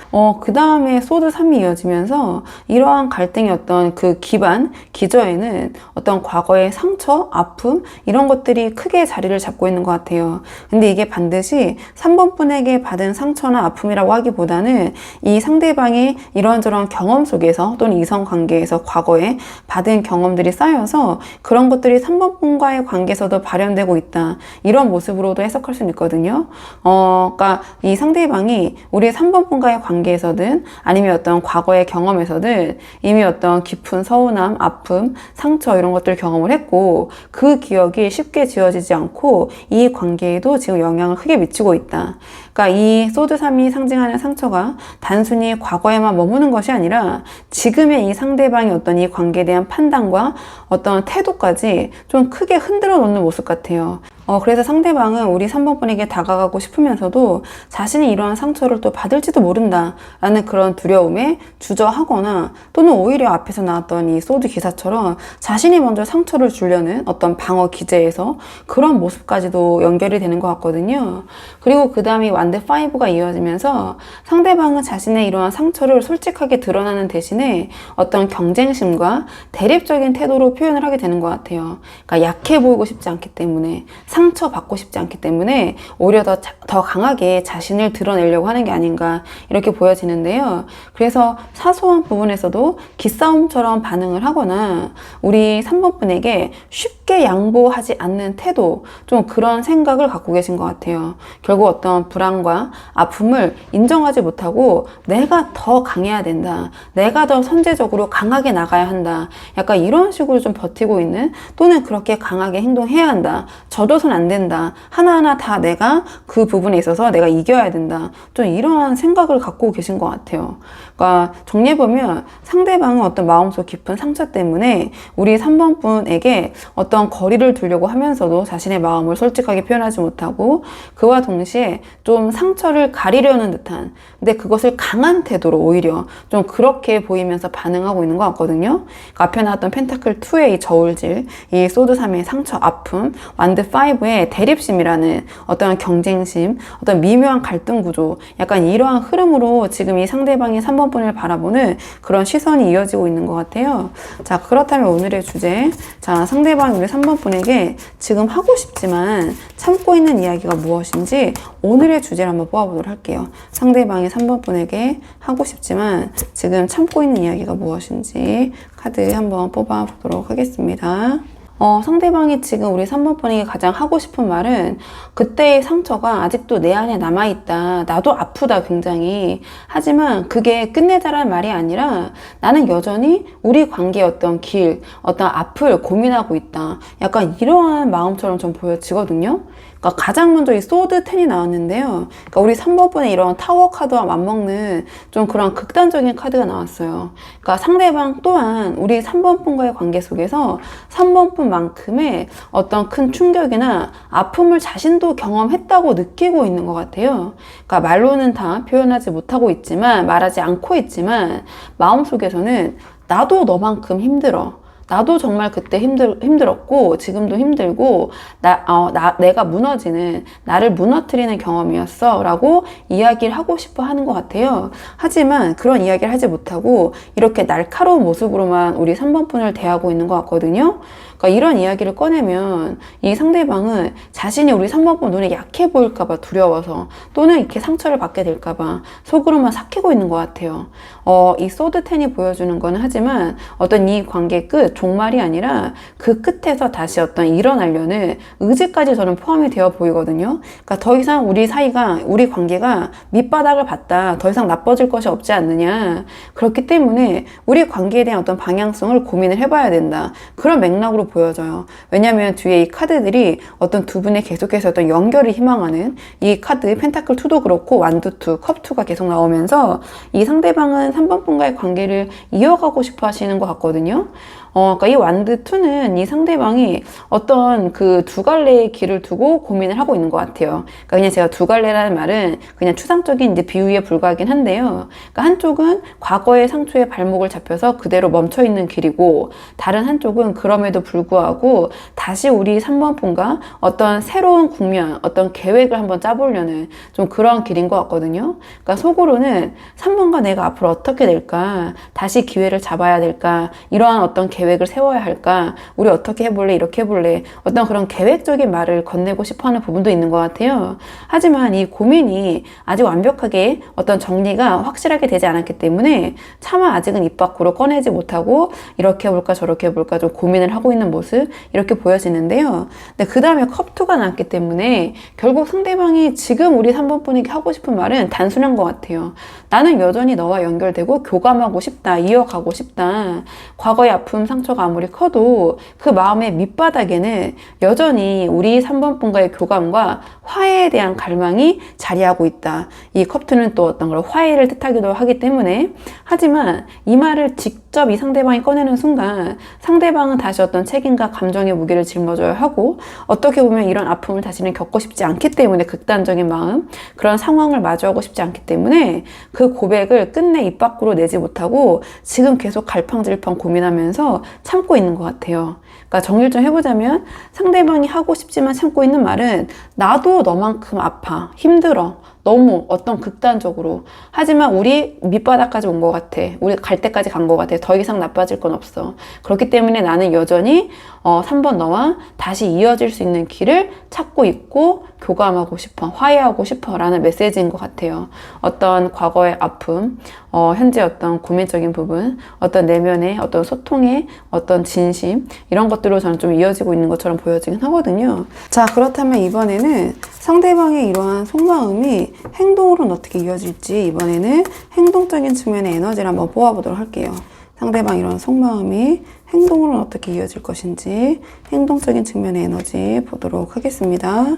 그 다음에 소드 3이 이어지면서 이러한 갈등의 어떤 그 기저에는 어떤 과거의 상처, 아픔 이런 것들이 크게 자리를 잡고 있는 것 같아요. 근데 이게 반드시 3번 분에게 받은 상처나 아픔이라고 하기보다는 이 상대방이 이런저런 경험 속에서 또는 이성 관계에서 과거에 받은 경험들이 쌓여서 그런 것들이 3번 분과의 관계에서도 발현되고 있다. 이런 모습으로도 해석할 수 있거든요. 그러니까 이 상대방이 우리의 3번 분과의 관계에서든 아니면 어떤 과거의 경험에서든 이미 어떤 깊은 서운함, 아픔, 상처 이런 것들을 경험을 했고 그 기억이 쉽게 지워지지 않고 이 관계에도 지금 영향을 크게 미치고 있다. 그러니까 이 소드 3이 상징하는 상처가 단순히 과거에만 머무는 것이 아니라 지금의 이 상대방의 어떤 이 관계에 대한 판단과 어떤 태도까지 좀 크게 흔들어 놓는 모습 같아요. 그래서 상대방은 우리 3번 분에게 다가가고 싶으면서도 자신이 이러한 상처를 또 받을지도 모른다 라는 그런 두려움에 주저하거나, 또는 오히려 앞에서 나왔던 이 소드 기사처럼 자신이 먼저 상처를 주려는 어떤 방어 기제에서 그런 모습까지도 연결이 되는 것 같거든요. 그리고 그 다음에 완드 5가 이어지면서 상대방은 자신의 이러한 상처를 솔직하게 드러나는 대신에 어떤 경쟁심과 대립적인 태도로 표현을 하게 되는 것 같아요. 그러니까 약해 보이고 싶지 않기 때문에, 상처받고 싶지 않기 때문에 오히려 더 강하게 자신을 드러내려고 하는 게 아닌가 이렇게 보여지는데요. 그래서 사소한 부분에서도 기싸움처럼 반응을 하거나 우리 3번 분에게 쉽게 양보하지 않는 태도, 좀 그런 생각을 갖고 계신 것 같아요. 결국 어떤 불안과 아픔을 인정하지 못하고 내가 더 강해야 된다, 내가 더 선제적으로 강하게 나가야 한다, 약간 이런 식으로 좀 버티고 있는, 또는 그렇게 강하게 행동해야 한다, 져줘선 안 된다, 하나하나 다 내가 그 부분에 있어서 내가 이겨야 된다, 좀 이러한 생각을 갖고 계신 것 같아요. 그러니까 정리해보면 상대방은 어떤 마음속 깊은 상처 때문에 우리 3번 분에게 어떤 거리를 두려고 하면서도 자신의 마음을 솔직하게 표현하지 못하고, 그와 동시에 좀 상처를 가리려는 듯한, 근데 그것을 강한 태도로 오히려 좀 그렇게 보이면서 반응하고 있는 것 같거든요. 그러니까 앞에 나왔던 펜타클 2의 이 저울질, 이 소드 3의 상처, 아픔, 완드 5의 대립심이라는 어떤 경쟁심, 어떤 미묘한 갈등 구조, 약간 이러한 흐름으로 지금 이 상대방이 3번 분을 바라보는 그런 시선이 이어지고 있는 것 같아요. 자, 그렇다면 오늘의 주제, 자, 상대방이 우리 3번 분에게 지금 하고 싶지만 참고 있는 이야기가 무엇인지 오늘의 주제를 한번 뽑아보도록 할게요. 상대방이 3번 분에게 하고 싶지만 지금 참고 있는 이야기가 무엇인지 카드 한번 뽑아보도록 하겠습니다. 상대방이 지금 우리 3번 분에게 가장 하고 싶은 말은, 그때의 상처가 아직도 내 안에 남아있다, 나도 아프다 굉장히, 하지만 그게 끝내자라는 말이 아니라 나는 여전히 우리 관계의 어떤 길, 어떤 앞을 고민하고 있다, 약간 이러한 마음처럼 좀 보여지거든요. 그러니까 가장 먼저 이 소드 10이 나왔는데요. 그러니까 우리 3번 분의 이런 타워 카드와 맞먹는 좀 그런 극단적인 카드가 나왔어요. 그러니까 상대방 또한 우리 3번 분과의 관계 속에서 3번 분만큼의 어떤 큰 충격이나 아픔을 자신도 경험했다고 느끼고 있는 것 같아요. 그러니까 말로는 다 표현하지 못하고 있지만, 말하지 않고 있지만 마음속에서는 나도 너만큼 힘들어, 나도 정말 그때 힘들었고 지금도 힘들고 내가 무너지는, 나를 무너뜨리는 경험이었어 라고 이야기를 하고 싶어 하는 것 같아요. 하지만 그런 이야기를 하지 못하고 이렇게 날카로운 모습으로만 우리 3번 분을 대하고 있는 것 같거든요. 그러니까 이런 이야기를 꺼내면 이 상대방은 자신이 우리 3번 분 눈에 약해 보일까봐 두려워서, 또는 이렇게 상처를 받게 될까봐 속으로만 삭히고 있는 것 같아요. 이 소드 10이 보여주는 거는 하지만 어떤 이 관계의 끝, 종말이 아니라 그 끝에서 다시 어떤 일어나려는 의지까지 저는 포함이 되어 보이거든요. 그러니까 더 이상 우리 사이가, 우리 관계가 밑바닥을 봤다, 더 이상 나빠질 것이 없지 않느냐, 그렇기 때문에 우리 관계에 대한 어떤 방향성을 고민을 해봐야 된다, 그런 맥락으로 보여져요. 왜냐하면 뒤에 이 카드들이 어떤 두 분의 계속해서 어떤 연결을 희망하는, 이 카드 펜타클 2도 그렇고 완드 2, 컵 2가 계속 나오면서 이 상대방은 3번 분과의 관계를 이어가고 싶어 하시는 것 같거든요. 그러니까 이 완드 2는 이 상대방이 어떤 그 두 갈래의 길을 두고 고민을 하고 있는 것 같아요. 그러니까 그냥 제가 두 갈래라는 말은 그냥 추상적인 이제 비유에 불과하긴 한데요. 그러니까 한쪽은 과거의 상처에 발목을 잡혀서 그대로 멈춰 있는 길이고, 다른 한쪽은 그럼에도 불구하고 다시 우리 3번 분과 어떤 새로운 국면, 어떤 계획을 한번 짜보려는 좀 그런 길인 것 같거든요. 그러니까 속으로는 3번과 내가 앞으로 어떻게 될까, 다시 기회를 잡아야 될까, 이러한 어떤 계획을 세워야 할까, 우리 어떻게 해볼래, 이렇게 해볼래, 어떤 그런 계획적인 말을 건네고 싶어하는 부분도 있는 것 같아요. 하지만 이 고민이 아직 완벽하게 어떤 정리가 확실하게 되지 않았기 때문에 차마 아직은 입 밖으로 꺼내지 못하고 이렇게 해볼까 저렇게 해볼까 좀 고민을 하고 있는 모습, 이렇게 보여지는데요. 근데 그 다음에 컵2가 나왔기 때문에 결국 상대방이 지금 우리 3번 분에게 하고 싶은 말은 단순한 것 같아요. 나는 여전히 너와 연결되고 교감하고 싶다, 이어가고 싶다, 과거의 아픔, 상처가 아무리 커도 그 마음의 밑바닥에는 여전히 우리 3번 분과의 교감과 화해에 대한 갈망이 자리하고 있다. 이 컵2는 또 어떤 걸 화해를 뜻하기도 하기 때문에, 하지만 이 말을 직접 이 상대방이 꺼내는 순간 상대방은 다시 어떤 책임과 감정의 무게를 짊어져야 하고, 어떻게 보면 이런 아픔을 다시는 겪고 싶지 않기 때문에, 극단적인 마음, 그런 상황을 마주하고 싶지 않기 때문에 그 고백을 끝내 입 밖으로 내지 못하고 지금 계속 갈팡질팡 고민하면서 참고 있는 것 같아요. 그러니까 정리를 좀 해보자면, 상대방이 하고 싶지만 참고 있는 말은 나도 너만큼 아파, 힘들어, 너무 어떤 극단적으로, 하지만 우리 밑바닥까지 온 것 같아, 우리 갈 때까지 간 것 같아, 더 이상 나빠질 건 없어, 그렇기 때문에 나는 여전히 3번 너와 다시 이어질 수 있는 길을 찾고 있고 교감하고 싶어, 화해하고 싶어 라는 메시지인 것 같아요. 어떤 과거의 아픔, 현재 어떤 고민적인 부분, 어떤 내면의 어떤 소통의 어떤 진심, 이런 것들로 저는 좀 이어지고 있는 것처럼 보여지긴 하거든요. 자, 그렇다면 이번에는 상대방의 이러한 속마음이 행동으로는 어떻게 이어질지, 이번에는 행동적인 측면의 에너지를 한번 뽑아보도록 할게요. 상대방 이런 속마음이 행동으로는 어떻게 이어질 것인지, 행동적인 측면의 에너지 보도록 하겠습니다.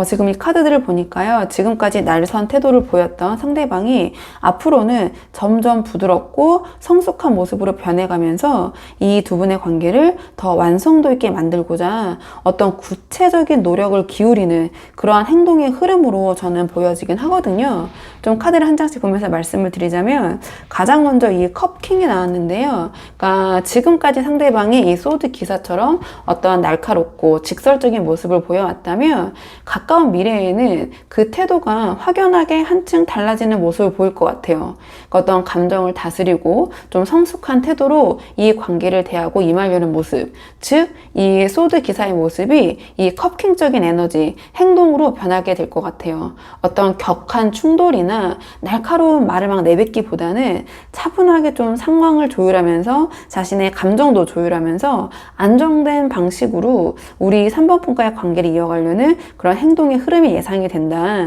지금 이 카드들을 보니까요, 지금까지 날선 태도를 보였던 상대방이 앞으로는 점점 부드럽고 성숙한 모습으로 변해가면서 이 두 분의 관계를 더 완성도 있게 만들고자 어떤 구체적인 노력을 기울이는 그러한 행동의 흐름으로 저는 보여지긴 하거든요. 좀 카드를 한 장씩 보면서 말씀을 드리자면, 가장 먼저 이 컵킹이 나왔는데요. 그러니까 지금까지 상대방이 이 소드 기사처럼 어떤 날카롭고 직설적인 모습을 보여왔다면, 가까운 미래에는 그 태도가 확연하게 한층 달라지는 모습을 보일 것 같아요. 그러니까 어떤 감정을 다스리고 좀 성숙한 태도로 이 관계를 대하고 임하려는 모습, 즉 이 소드 기사의 모습이 이 컵킹적인 에너지, 행동으로 변하게 될 것 같아요. 어떤 격한 충돌이나 날카로운 말을 막 내뱉기보다는 차분하게 좀 상황을 조율하면서 자신의 감정도 조율하면서 안정된 방식으로 우리 3번 분과의 관계를 이어가려는 그런 행동의 흐름이 예상이 된다.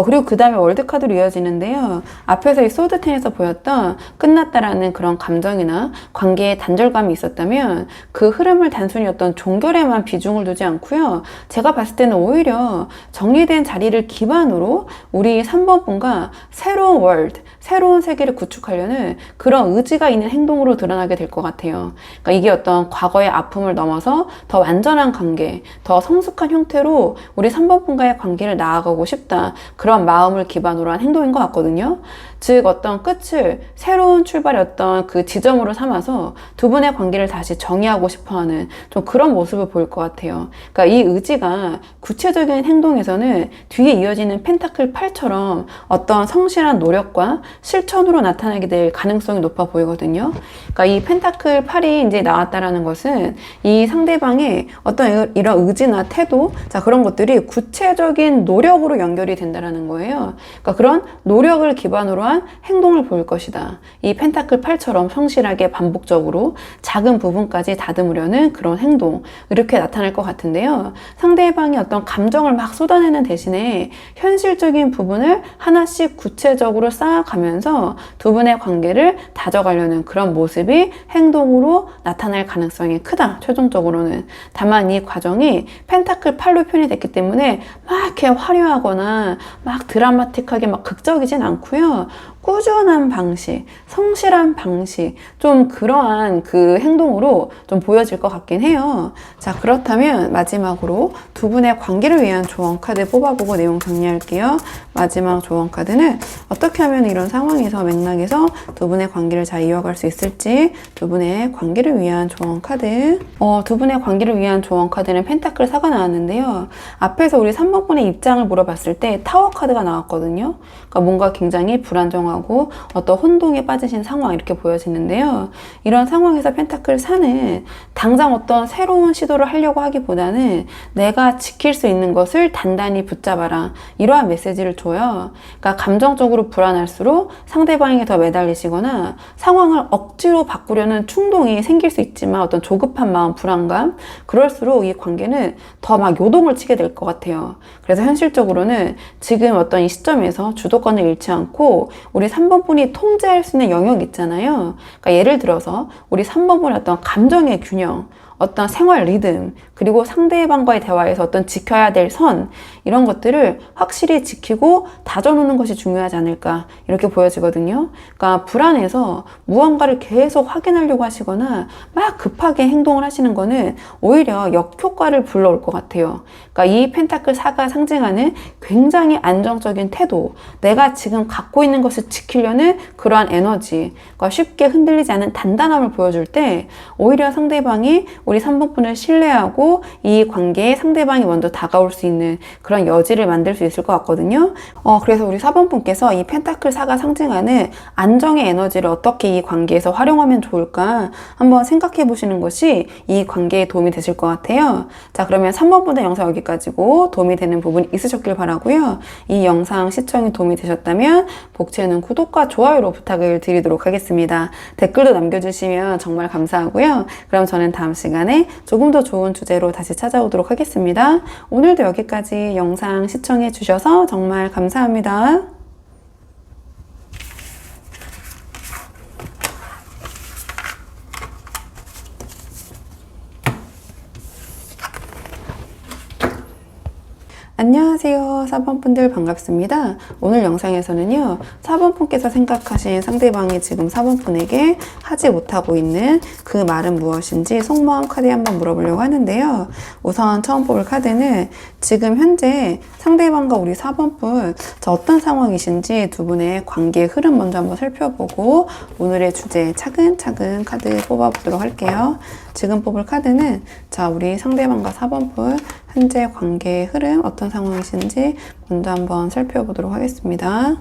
그리고 그 다음에 월드카드로 이어지는데요. 앞에서 이 소드텐에서 보였던 끝났다라는 그런 감정이나 관계에 단절감이 있었다면, 그 흐름을 단순히 어떤 종결에만 비중을 두지 않고요. 제가 봤을 때는 오히려 정리된 자리를 기반으로 우리 3번 분과 새로운 월드, 새로운 세계를 구축하려는 그런 의지가 있는 행동으로 드러나게 될 것 같아요. 그러니까 이게 어떤 과거의 아픔을 넘어서 더 완전한 관계, 더 성숙한 형태로 우리 3번 분과의 관계를 나아가고 싶다, 그런 마음을 기반으로 한 행동인 것 같거든요. 즉 어떤 끝을 새로운 출발의 어떤 그 지점으로 삼아서 두 분의 관계를 다시 정의하고 싶어하는 좀 그런 모습을 보일 것 같아요. 그러니까 이 의지가 구체적인 행동에서는 뒤에 이어지는 펜타클 8처럼 어떤 성실한 노력과 실천으로 나타나게 될 가능성이 높아 보이거든요. 그러니까 이 펜타클 8이 이제 나왔다라는 것은 이 상대방의 어떤 이런 의지나 태도, 자, 그런 것들이 구체적인 노력으로 연결이 된다라는 거예요. 그러니까 그런 노력을 기반으로 한 행동을 보일 것이다. 이 펜타클 8처럼 성실하게 반복적으로 작은 부분까지 다듬으려는 그런 행동, 이렇게 나타날 것 같은데요. 상대방이 어떤 감정을 막 쏟아내는 대신에 현실적인 부분을 하나씩 구체적으로 쌓아가면서 두 분의 관계를 다져가려는 그런 모습이 행동으로 나타날 가능성이 크다, 최종적으로는. 다만 이 과정이 펜타클 8로 표현이 됐기 때문에 막 이렇게 화려하거나 막 드라마틱하게 막 극적이진 않고요. 꾸준한 방식, 성실한 방식, 좀 그러한 그 행동으로 좀 보여질 것 같긴 해요. 자, 그렇다면 마지막으로 두 분의 관계를 위한 조언 카드 뽑아보고 내용 정리할게요. 마지막 조언 카드는 어떻게 하면 이런 상황에서, 맥락에서 두 분의 관계를 잘 이어갈 수 있을지, 두 분의 관계를 위한 조언 카드. 두 분의 관계를 위한 조언 카드는 펜타클 4가 나왔는데요. 앞에서 우리 3번 분의 입장을 물어봤을 때 타워 카드가 나왔거든요. 그러니까 뭔가 굉장히 불안정하고 어떤 혼동에 빠지신 상황, 이렇게 보여지는데요. 이런 상황에서 펜타클 4는 당장 어떤 새로운 시도를 하려고 하기보다는 내가 지킬 수 있는 것을 단단히 붙잡아라, 이러한 메시지를 줘요. 그러니까 감정적으로 불안할수록 상대방에게 더 매달리시거나 상황을 억지로 바꾸려는 충동이 생길 수 있지만, 어떤 조급한 마음, 불안감, 그럴수록 이 관계는 더 막 요동을 치게 될 것 같아요. 그래서 현실적으로는 지금 어떤 이 시점에서 주도권을 잃지 않고 우리 우리 3번 분이 통제할 수 있는 영역 있잖아요. 그러니까 예를 들어서 우리 3번 분의 어떤 감정의 균형, 어떤 생활 리듬, 그리고 상대방과의 대화에서 어떤 지켜야 될 선, 이런 것들을 확실히 지키고 다져놓는 것이 중요하지 않을까, 이렇게 보여지거든요. 그러니까 불안해서 무언가를 계속 확인하려고 하시거나 막 급하게 행동을 하시는 거는 오히려 역효과를 불러올 것 같아요. 그러니까 이 펜타클 4가 상징하는 굉장히 안정적인 태도, 내가 지금 갖고 있는 것을 지키려는 그러한 에너지, 그러니까 쉽게 흔들리지 않은 단단함을 보여줄 때 오히려 상대방이 우리 3번 분을 신뢰하고 이 관계에 상대방이 먼저 다가올 수 있는 그런 여지를 만들 수 있을 것 같거든요. 그래서 우리 4번 분께서 이 펜타클 4가 상징하는 안정의 에너지를 어떻게 이 관계에서 활용하면 좋을까 한번 생각해 보시는 것이 이 관계에 도움이 되실 것 같아요. 자, 그러면 3번 분의 영상 여기까지고 도움이 되는 부분이 있으셨길 바라고요. 이 영상 시청이 도움이 되셨다면 복채는 구독과 좋아요로 부탁을 드리도록 하겠습니다. 댓글도 남겨주시면 정말 감사하고요. 그럼 저는 다음 시간에 조금 더 좋은 주제로 다시 찾아오도록 하겠습니다. 오늘도 여기까지 영상 시청해 주셔서 정말 감사합니다. 안녕하세요. 4번 분들 반갑습니다. 오늘 영상에서는요, 4번 분께서 생각하신 상대방이 지금 4번 분에게 하지 못하고 있는 그 말은 무엇인지 속마음 카드 한번 물어보려고 하는데요. 우선 처음 뽑을 카드는 지금 현재 상대방과 우리 4번 분 어떤 상황이신지 두 분의 관계의 흐름 먼저 한번 살펴보고 오늘의 주제 차근차근 카드 뽑아보도록 할게요. 지금 뽑을 카드는 우리 상대방과 4번 분 현재 관계의 흐름 어떤 상황이신지 먼저 한번 살펴보도록 하겠습니다.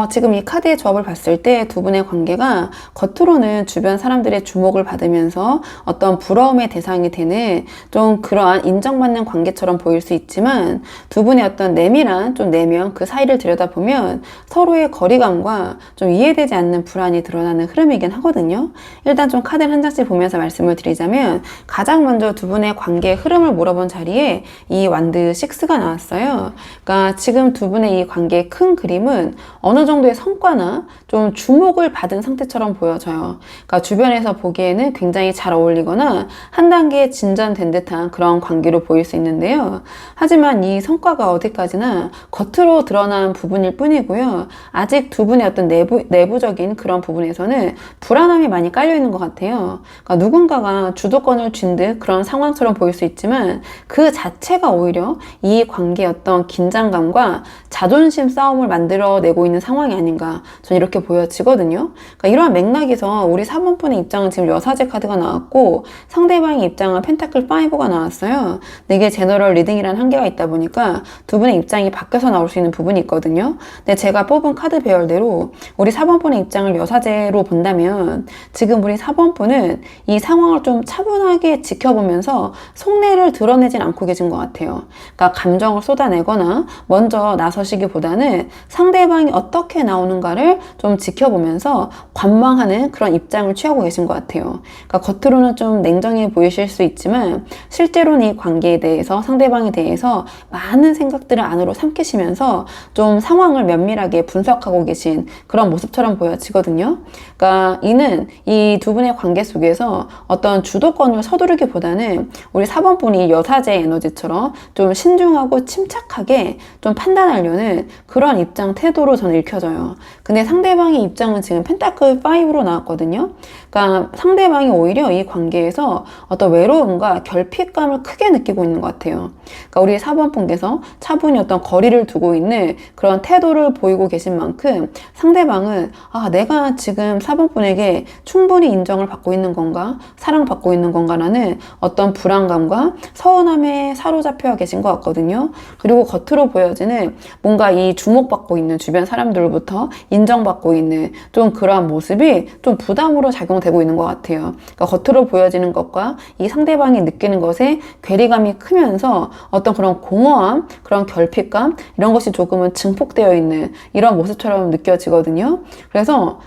지금 이 카드의 조합을 봤을 때 두 분의 관계가 겉으로는 주변 사람들의 주목을 받으면서 어떤 부러움의 대상이 되는 좀 그러한 인정받는 관계처럼 보일 수 있지만 두 분의 어떤 내밀한 좀 내면 그 사이를 들여다보면 서로의 거리감과 좀 이해되지 않는 불안이 드러나는 흐름이긴 하거든요. 일단 좀 카드를 한 장씩 보면서 말씀을 드리자면 가장 먼저 두 분의 관계의 흐름을 물어본 자리에 이 완드 6가 나왔어요. 그러니까 지금 두 분의 이 관계의 큰 그림은 어느 정도의 성과나 좀 주목을 받은 상태처럼 보여져요. 그러니까 주변에서 보기에는 굉장히 잘 어울리거나 한 단계 진전된 듯한 그런 관계로 보일 수 있는데요. 하지만 이 성과가 어디까지나 겉으로 드러난 부분일 뿐이고요. 아직 두 분의 어떤 내부적인 그런 부분에서는 불안함이 많이 깔려 있는 것 같아요. 그러니까 누군가가 주도권을 쥔 듯 그런 상황처럼 보일 수 있지만 그 자체가 오히려 이 관계의 어떤 긴장감과 자존심 싸움을 만들어내고 있는 상황이 아닌가, 전 이렇게 보여지거든요. 그러니까 이러한 맥락에서 우리 4번 분의 입장은 지금 여사제 카드가 나왔고 상대방의 입장은 펜타클 5가 나왔어요. 근데 이게 제너럴 리딩이라는 한계가 있다 보니까 두 분의 입장이 바뀌어서 나올 수 있는 부분이 있거든요. 근데 제가 뽑은 카드 배열대로 우리 4번 분의 입장을 여사제로 본다면 지금 우리 4번 분은 이 상황을 좀 차분하게 지켜보면서 속내를 드러내진 않고 계신 것 같아요. 그러니까 감정을 쏟아내거나 먼저 나서시기보다는 상대방이 어떻게 나오는가를 좀 지켜보면서 관망하는 그런 입장을 취하고 계신 것 같아요. 그러니까 겉으로는 좀 냉정해 보이실 수 있지만 실제로는 이 관계에 대해서 상대방에 대해서 많은 생각들을 안으로 삼키시면서 좀 상황을 면밀하게 분석하고 계신 그런 모습처럼 보여지거든요. 그러니까 이는 이 두 분의 관계 속에서 어떤 주도권을 서두르기보다는 우리 4번 분이 여사제 에너지처럼 좀 신중하고 침착하게 좀 판단하려는 그런 입장 태도로 저는 읽혀져요. 근데 상대방의 입장은 지금 펜타클 5로 나왔거든요. 그러니까 상대방이 오히려 이 관계에서 어떤 외로움과 결핍감을 크게 느끼고 있는 것 같아요. 그러니까 우리 4번 분께서 차분히 어떤 거리를 두고 있는 그런 태도를 보이고 계신 만큼 상대방은 내가 지금 4번 분에게 충분히 인정을 받고 있는 건가? 사랑받고 있는 건가라는 어떤 불안감과 서운함에 사로잡혀 계신 것 같거든요. 그리고 겉으로 보여지는 뭔가 이 주목받고 있는 주변 사람들로부터 인정받고 있는 좀 그러한 모습이 좀 부담으로 작용되고 있는 것 같아요. 그러니까 겉으로 보여지는 것과 이 상대방이 느끼는 것에 괴리감이 크면서 어떤 그런 공허함, 그런 결핍감 이런 것이 조금은 증폭되어 있는 이런 모습처럼 느껴지거든요. 그래서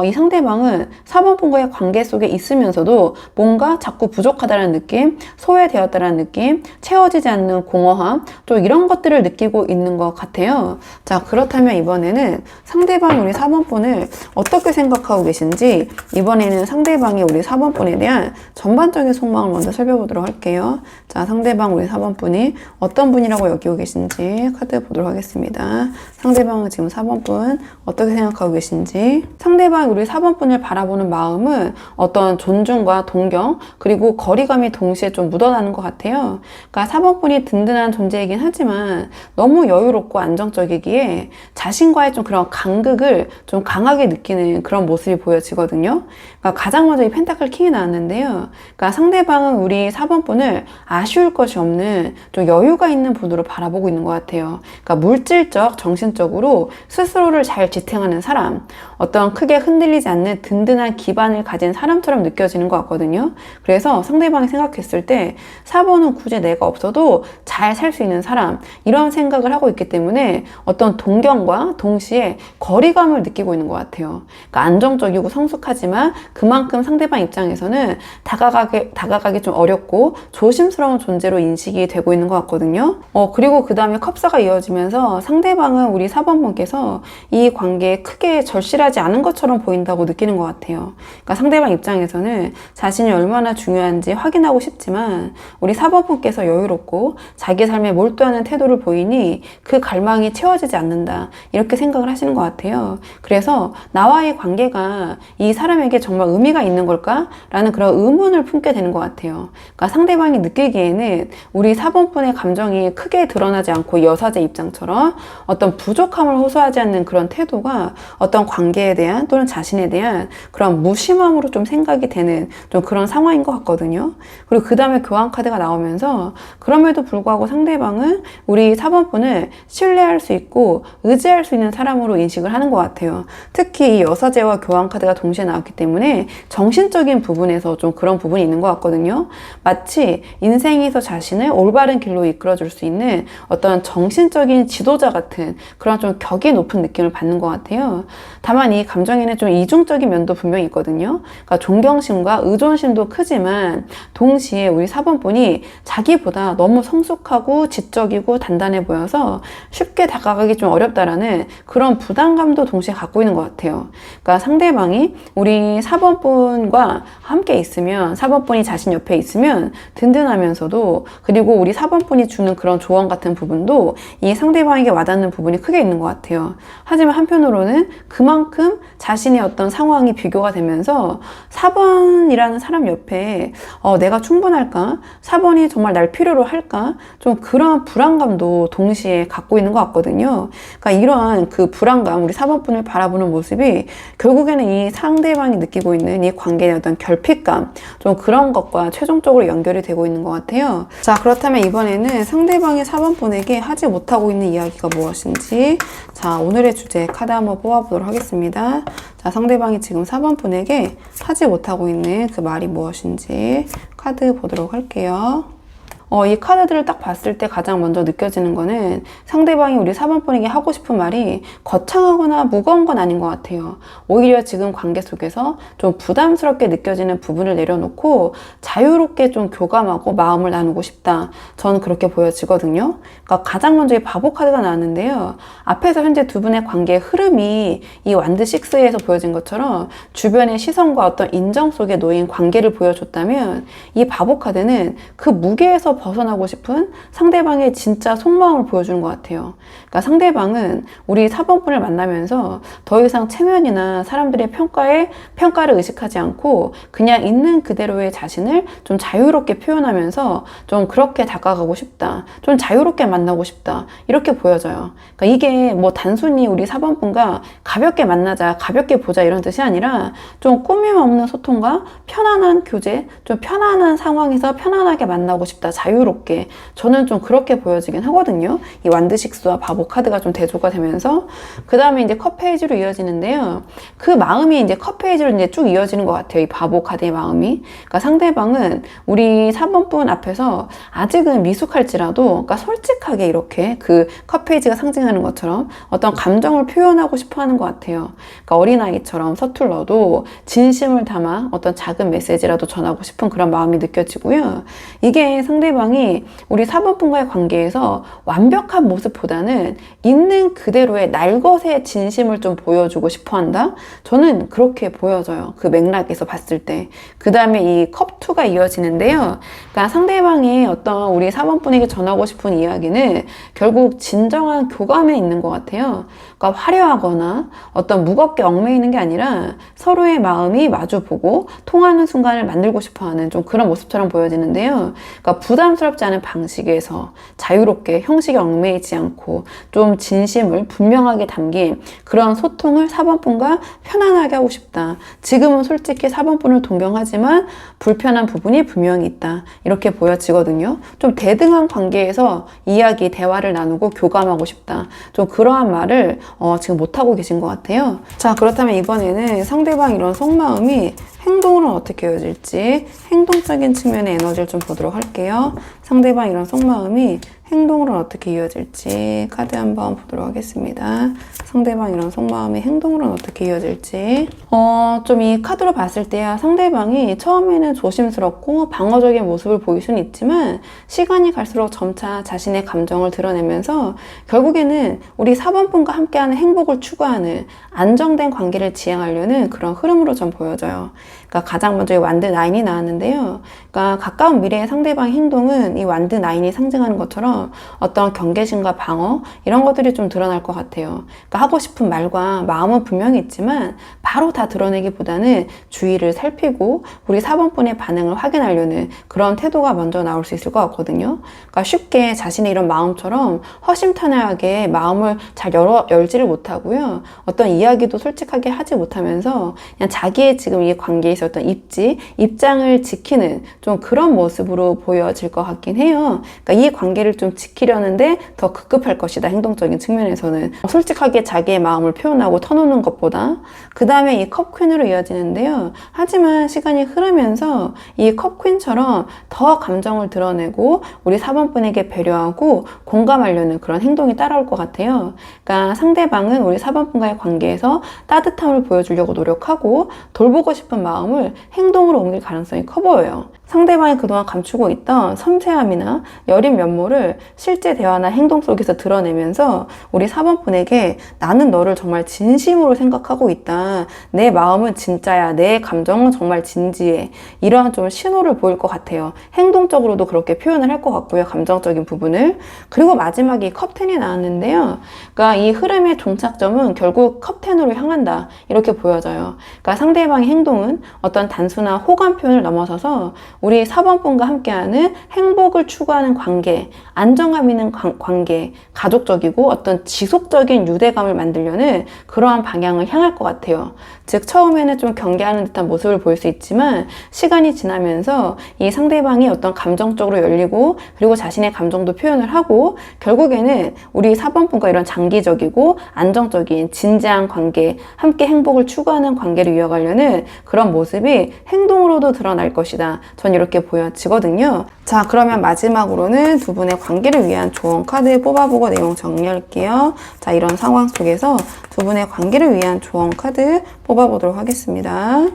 이 상대방은 4번 분과의 관계 속에 있으면서도 뭔가 자꾸 부족하다는 느낌, 소외되었다는 느낌, 채워지지 않는 공허함, 또 이런 것들을 느끼고 있는 것 같아요. 자, 그렇다면 이번에는 상대방 우리 4번 분을 어떻게 생각하고 계신지, 이번에는 상대방이 우리 4번 분에 대한 전반적인 속마음을 먼저 살펴보도록 할게요. 자, 상대방 우리 4번 분이 어떤 분이라고 여기고 계신지 카드 보도록 하겠습니다. 상대방은 지금 4번 분 어떻게 생각하고 계신지. 상대방이 우리 4번 분을 바라보는 마음은 어떤 존중과 동경, 그리고 거리감이 동시에 좀 묻어나는 것 같아요. 그러니까 4번 분이 든든한 존재이긴 하지만 너무 여유롭고 안정적이기에 자신과의 좀 그런 간극을 좀 강하게 느끼는 그런 모습이 보여지거든요. 그러니까 가장 먼저 이 펜타클 킹이 나왔는데요. 그러니까 상대방은 우리 4번 분을 아쉬울 것이 없는 좀 여유가 있는 분으로 바라보고 있는 것 같아요. 그러니까 물질적, 정신적으로 스스로를 잘 지탱하는 사람, 어떤 크게 흔들리지 않는 든든한 기반을 가진 사람처럼 느껴지는 것 같거든요. 그래서 상대방이 생각했을 때 4번은 굳이 내가 없어도 잘 살 수 있는 사람, 이런 생각을 하고 있기 때문에 어떤 동경과 동시에 거리감을 느끼고 있는 것 같아요. 그러니까 안정적이고 성숙하지만 그만큼 상대방 입장에서는 다가가기 좀 어렵고 조심스러운 존재로 인식이 되고 있는 것 같거든요. 그리고 그 다음에 컵사가 이어지면서 상대방은 우리 4번 분께서 이 관계에 크게 절실하지 않은 것처럼 보인다고 느끼는 것 같아요. 그러니까 상대방 입장에서는 자신이 얼마나 중요한지 확인하고 싶지만 우리 4번 분께서 여유롭고 자기 삶에 몰두하는 태도를 보이니 그 갈망이 채워지지 않는다, 이렇게 생각을 하시는 것 같아요. 그래서 나와의 관계가 이 사람에게 정말 의미가 있는 걸까? 라는 그런 의문을 품게 되는 것 같아요. 그러니까 상대방이 느끼기에는 우리 4번 분의 감정이 크게 드러나지 않고 여사제 입장처럼 어떤 부족함을 호소하지 않는 그런 태도가 어떤 관계에 대한 또는 자신에 대한 그런 무심함으로 좀 생각이 되는 좀 그런 상황인 것 같거든요. 그리고 그 다음에 교환 카드가 나오면서 그럼에도 불구하고 상대방은 우리 4번 분을 신뢰할 수 있고 의지할 수 있는 사람으로 인식을 하는 것 같아요. 특히 이 여사제와 교환 카드가 동시에 나왔기 때문에 정신적인 부분에서 좀 그런 부분이 있는 것 같거든요. 마치 인생에서 자신을 올바른 길로 이끌어줄 수 있는 어떤 정신적인 지도자 같은 그런 좀 격이 높은 느낌을 받는 것 같아요. 다만 이 감정에는 좀 이중적인 면도 분명히 있거든요. 그러니까 존경심과 의존심도 크지만 동시에 우리 4번 분이 자기보다 너무 성숙하고 지적이고 단단해 보여서 쉽게 다가가기 좀 어렵다라는 그런 부담감도 동시에 갖고 있는 것 같아요. 그러니까 상대방이 우리 4번 분과 함께 있으면, 4번 분이 자신 옆에 있으면 든든하면서도, 그리고 우리 4번 분이 주는 그런 조언 같은 부분도 이 상대방에게 와닿는 부분이 크게 있는 것 같아요. 하지만 한편으로는 그만큼 자신의 어떤 상황이 비교가 되면서 4번이라는 사람 옆에 내가 충분할까? 4번이 정말 날 필요로 할까? 좀 그런 불안감도 동시에 갖고 있는 것 같거든요. 그러니까 이러한 그 불안감, 우리 4번 분을 바라보는 모습이 결국에는 이 상대방이 느끼고 있는 이 관계의 어떤 결핍감, 좀 그런 것과 최종적으로 연결이 되고 있는 것 같아요. 자, 그렇다면 이번에는 상대방이 4번 분에게 하지 못하고 있는 이야기가 무엇인지, 자, 오늘의 주제 카드 한번 뽑아보도록 하겠습니다. 자, 상대방이 지금 4번 분에게 하지 못하고 있는 그 말이 무엇인지 카드 보도록 할게요. 이 카드들을 딱 봤을 때 가장 먼저 느껴지는 거는 상대방이 우리 4번 분에게 하고 싶은 말이 거창하거나 무거운 건 아닌 것 같아요. 오히려 지금 관계 속에서 좀 부담스럽게 느껴지는 부분을 내려놓고 자유롭게 좀 교감하고 마음을 나누고 싶다. 저는 그렇게 보여지거든요. 그러니까 가장 먼저 이 바보 카드가 나왔는데요. 앞에서 현재 두 분의 관계의 흐름이 이 완드 6에서 보여진 것처럼 주변의 시선과 어떤 인정 속에 놓인 관계를 보여줬다면, 이 바보 카드는 그 무게에서 벗어나고 싶은 상대방의 진짜 속마음을 보여주는 것 같아요. 그러니까 상대방은 우리 4번 분을 만나면서 더 이상 체면이나 사람들의 평가를 의식하지 않고 그냥 있는 그대로의 자신을 좀 자유롭게 표현하면서 좀 그렇게 다가가고 싶다, 좀 자유롭게 만나고 싶다, 이렇게 보여져요. 그러니까 이게 뭐 단순히 우리 4번 분과 가볍게 만나자, 가볍게 보자, 이런 뜻이 아니라 좀 꾸밈 없는 소통과 편안한 교제, 좀 편안한 상황에서 편안하게 만나고 싶다, 자유롭게. 저는 좀 그렇게 보여지긴 하거든요. 이 완드식스와 바보 카드가 좀 대조가 되면서. 그 다음에 이제 컵페이지로 이어지는데요. 그 마음이 이제 컵페이지로 이제 쭉 이어지는 것 같아요. 이 바보 카드의 마음이. 그러니까 상대방은 우리 4번 분 앞에서 아직은 미숙할지라도, 그러니까 솔직하게 이렇게 그 컵페이지가 상징하는 것처럼 어떤 감정을 표현하고 싶어 하는 것 같아요. 그러니까 어린아이처럼 서툴러도 진심을 담아 어떤 작은 메시지라도 전하고 싶은 그런 마음이 느껴지고요. 이게 상대방이 우리 4번 분과의 관계에서 완벽한 모습보다는 있는 그대로의 날것의 진심을 좀 보여주고 싶어 한다? 저는 그렇게 보여져요. 그 맥락에서 봤을 때. 그 다음에 이 컵2가 이어지는데요. 그러니까 상대방이 어떤 우리 4번 분에게 전하고 싶은 이야기는 결국 진정한 교감에 있는 것 같아요. 그러니까 화려하거나 어떤 무겁게 얽매이는 게 아니라 서로의 마음이 마주보고 통하는 순간을 만들고 싶어하는 좀 그런 모습처럼 보여지는데요. 그러니까 부담스럽지 않은 방식에서 자유롭게 형식에 얽매이지 않고 좀 진심을 분명하게 담긴 그런 소통을 4번 분과 편안하게 하고 싶다. 지금은 솔직히 4번 분을 존경하지만 불편한 부분이 분명히 있다. 이렇게 보여지거든요. 좀 대등한 관계에서 이야기, 대화를 나누고 교감하고 싶다. 좀 그러한 말을 지금 못하고 계신 것 같아요. 자, 그렇다면 이번에는 상대방 이런 속마음이 행동으로는 어떻게 이어질지 행동적인 측면의 에너지를 좀 보도록 할게요. 상대방 이런 속마음이 행동으로는 어떻게 이어질지 카드 한번 보도록 하겠습니다. 상대방 이런 속마음이 행동으로는 어떻게 이어질지 좀 이 카드로 봤을 때야 상대방이 처음에는 조심스럽고 방어적인 모습을 보일 수는 있지만 시간이 갈수록 점차 자신의 감정을 드러내면서 결국에는 우리 4번 분과 함께하는 행복을 추구하는 안정된 관계를 지향하려는 그런 흐름으로 좀 보여져요. 그러니까 가장 먼저 이 완드 9이 나왔는데요. 그러니까 가까운 미래의 상대방의 행동은 이 완드 9이 상징하는 것처럼 어떤 경계심과 방어 이런 것들이 좀 드러날 것 같아요. 그러니까 하고 싶은 말과 마음은 분명히 있지만 바로 다 드러내기보다는 주의를 살피고 우리 4번 분의 반응을 확인하려는 그런 태도가 먼저 나올 수 있을 것 같거든요. 그러니까 쉽게 자신의 이런 마음처럼 허심탄회하게 마음을 잘 열지를 못하고요. 어떤 이야기도 솔직하게 하지 못하면서 그냥 자기의 지금 이 관계에서 어떤 입장을 지키는 좀 그런 모습으로 보여질 것 같긴 해요. 그러니까 이 관계를 좀 지키려는데 더 급급할 것이다. 행동적인 측면에서는 솔직하게 자기의 마음을 표현하고 터놓는 것보다. 그 다음에 이 컵퀸으로 이어지는데요. 하지만 시간이 흐르면서 이 컵퀸처럼 더 감정을 드러내고 우리 4번 분에게 배려하고 공감하려는 그런 행동이 따라올 것 같아요. 그러니까 상대방은 우리 4번 분과의 관계에서 따뜻함을 보여주려고 노력하고 돌보고 싶은 마음을 행동으로 옮길 가능성이 커 보여요. 상대방이 그동안 감추고 있던 섬세함이나 여린 면모를 실제 대화나 행동 속에서 드러내면서 우리 4번 분에게 나는 너를 정말 진심으로 생각하고 있다. 내 마음은 진짜야. 내 감정은 정말 진지해. 이러한 좀 신호를 보일 것 같아요. 행동적으로도 그렇게 표현을 할 것 같고요. 감정적인 부분을. 그리고 마지막에 컵10이 나왔는데요. 그러니까 이 흐름의 종착점은 결국 컵10으로 향한다. 이렇게 보여져요. 그러니까 상대방의 행동은 어떤 단순한 호감 표현을 넘어서서 우리 4번 분과 함께하는 행복을 추구하는 관계, 안정감 있는 관계, 가족적이고 어떤 지속적인 유대감을 만들려는 그러한 방향을 향할 것 같아요. 즉 처음에는 좀 경계하는 듯한 모습을 보일 수 있지만 시간이 지나면서 이 상대방이 어떤 감정적으로 열리고 그리고 자신의 감정도 표현을 하고 결국에는 우리 4번 분과 이런 장기적이고 안정적인 진지한 관계, 함께 행복을 추구하는 관계를 이어가려는 그런 모습이 행동으로도 드러날 것이다. 전 이렇게 보여지거든요. 자, 그러면 마지막으로는 두 분의 관계를 위한 조언 카드 뽑아보고 내용 정리할게요. 자, 이런 상황 속에서 두 분의 관계를 위한 조언 카드 뽑아보도록 하겠습니다.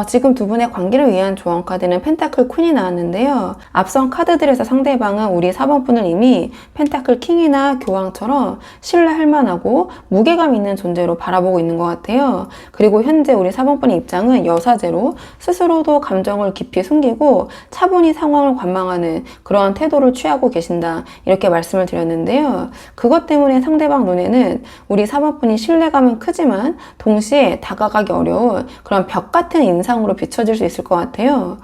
지금 두 분의 관계를 위한 조언 카드는 펜타클 퀸이 나왔는데요. 앞선 카드들에서 상대방은 우리 4번 분을 이미 펜타클 킹이나 교황처럼 신뢰할 만하고 무게감 있는 존재로 바라보고 있는 것 같아요. 그리고 현재 우리 4번 분의 입장은 여사제로 스스로도 감정을 깊이 숨기고 차분히 상황을 관망하는 그런 태도를 취하고 계신다. 이렇게 말씀을 드렸는데요. 그것 때문에 상대방 눈에는 우리 4번 분이 신뢰감은 크지만 동시에 다가가기 어려운 그런 벽 같은 인상으로 비춰질 수 있을 것 같아요.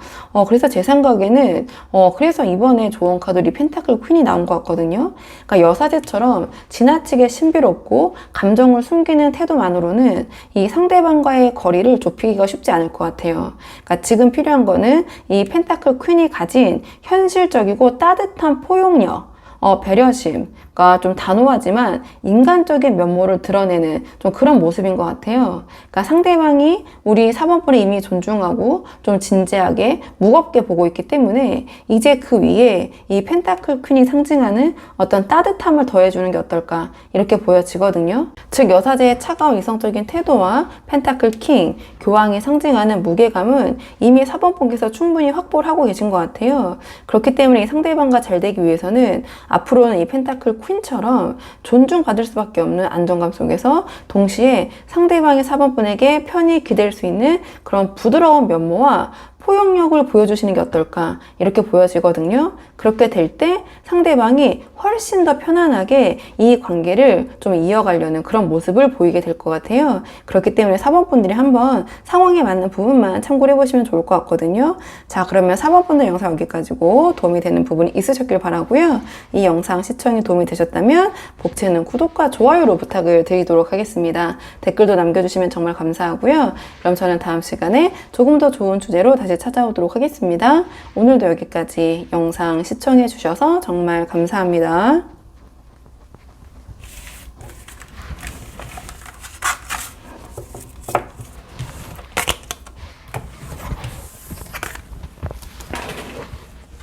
그래서 제 생각에는 그래서 이번에 조언 카드로 이 펜타클 퀸이 나온 것 같거든요. 그러니까 여사제처럼 지나치게 신비롭고 감정을 숨기는 태도만으로는 이 상대방과의 거리를 좁히기가 쉽지 않을 것 같아요. 그러니까 지금 필요한 거는 이 펜타클 퀸이 가진 현실적이고 따뜻한 포용력, 배려심, 그러니까 좀 단호하지만 인간적인 면모를 드러내는 좀 그런 모습인 것 같아요. 그러니까 상대방이 우리 4번분을 이미 존중하고 좀 진지하게 무겁게 보고 있기 때문에 이제 그 위에 이 펜타클 퀸이 상징하는 어떤 따뜻함을 더해주는 게 어떨까 이렇게 보여지거든요. 즉 여사제의 차가운 이성적인 태도와 펜타클 킹, 교황이 상징하는 무게감은 이미 4번분께서 충분히 확보를 하고 계신 것 같아요. 그렇기 때문에 이 상대방과 잘 되기 위해서는 앞으로는 이 펜타클 퀸처럼 존중받을 수밖에 없는 안정감 속에서 동시에 상대방의 4번분에게 편히 기댈 수 있는 그런 부드러운 면모와 포용력을 보여주시는 게 어떨까 이렇게 보여지거든요. 그렇게 될 때 상대방이 훨씬 더 편안하게 이 관계를 좀 이어가려는 그런 모습을 보이게 될 것 같아요. 그렇기 때문에 4번분들이 한번 상황에 맞는 부분만 참고를 해보시면 좋을 것 같거든요. 자, 그러면 4번분들 영상 여기까지고 도움이 되는 부분이 있으셨길 바라고요. 이 영상 시청에 도움이 되셨다면 복채는 구독과 좋아요로 부탁을 드리도록 하겠습니다. 댓글도 남겨주시면 정말 감사하고요. 그럼 저는 다음 시간에 조금 더 좋은 주제로 다시 찾아오도록 하겠습니다. 오늘도 여기까지 영상 시청해 주셔서 정말 감사합니다.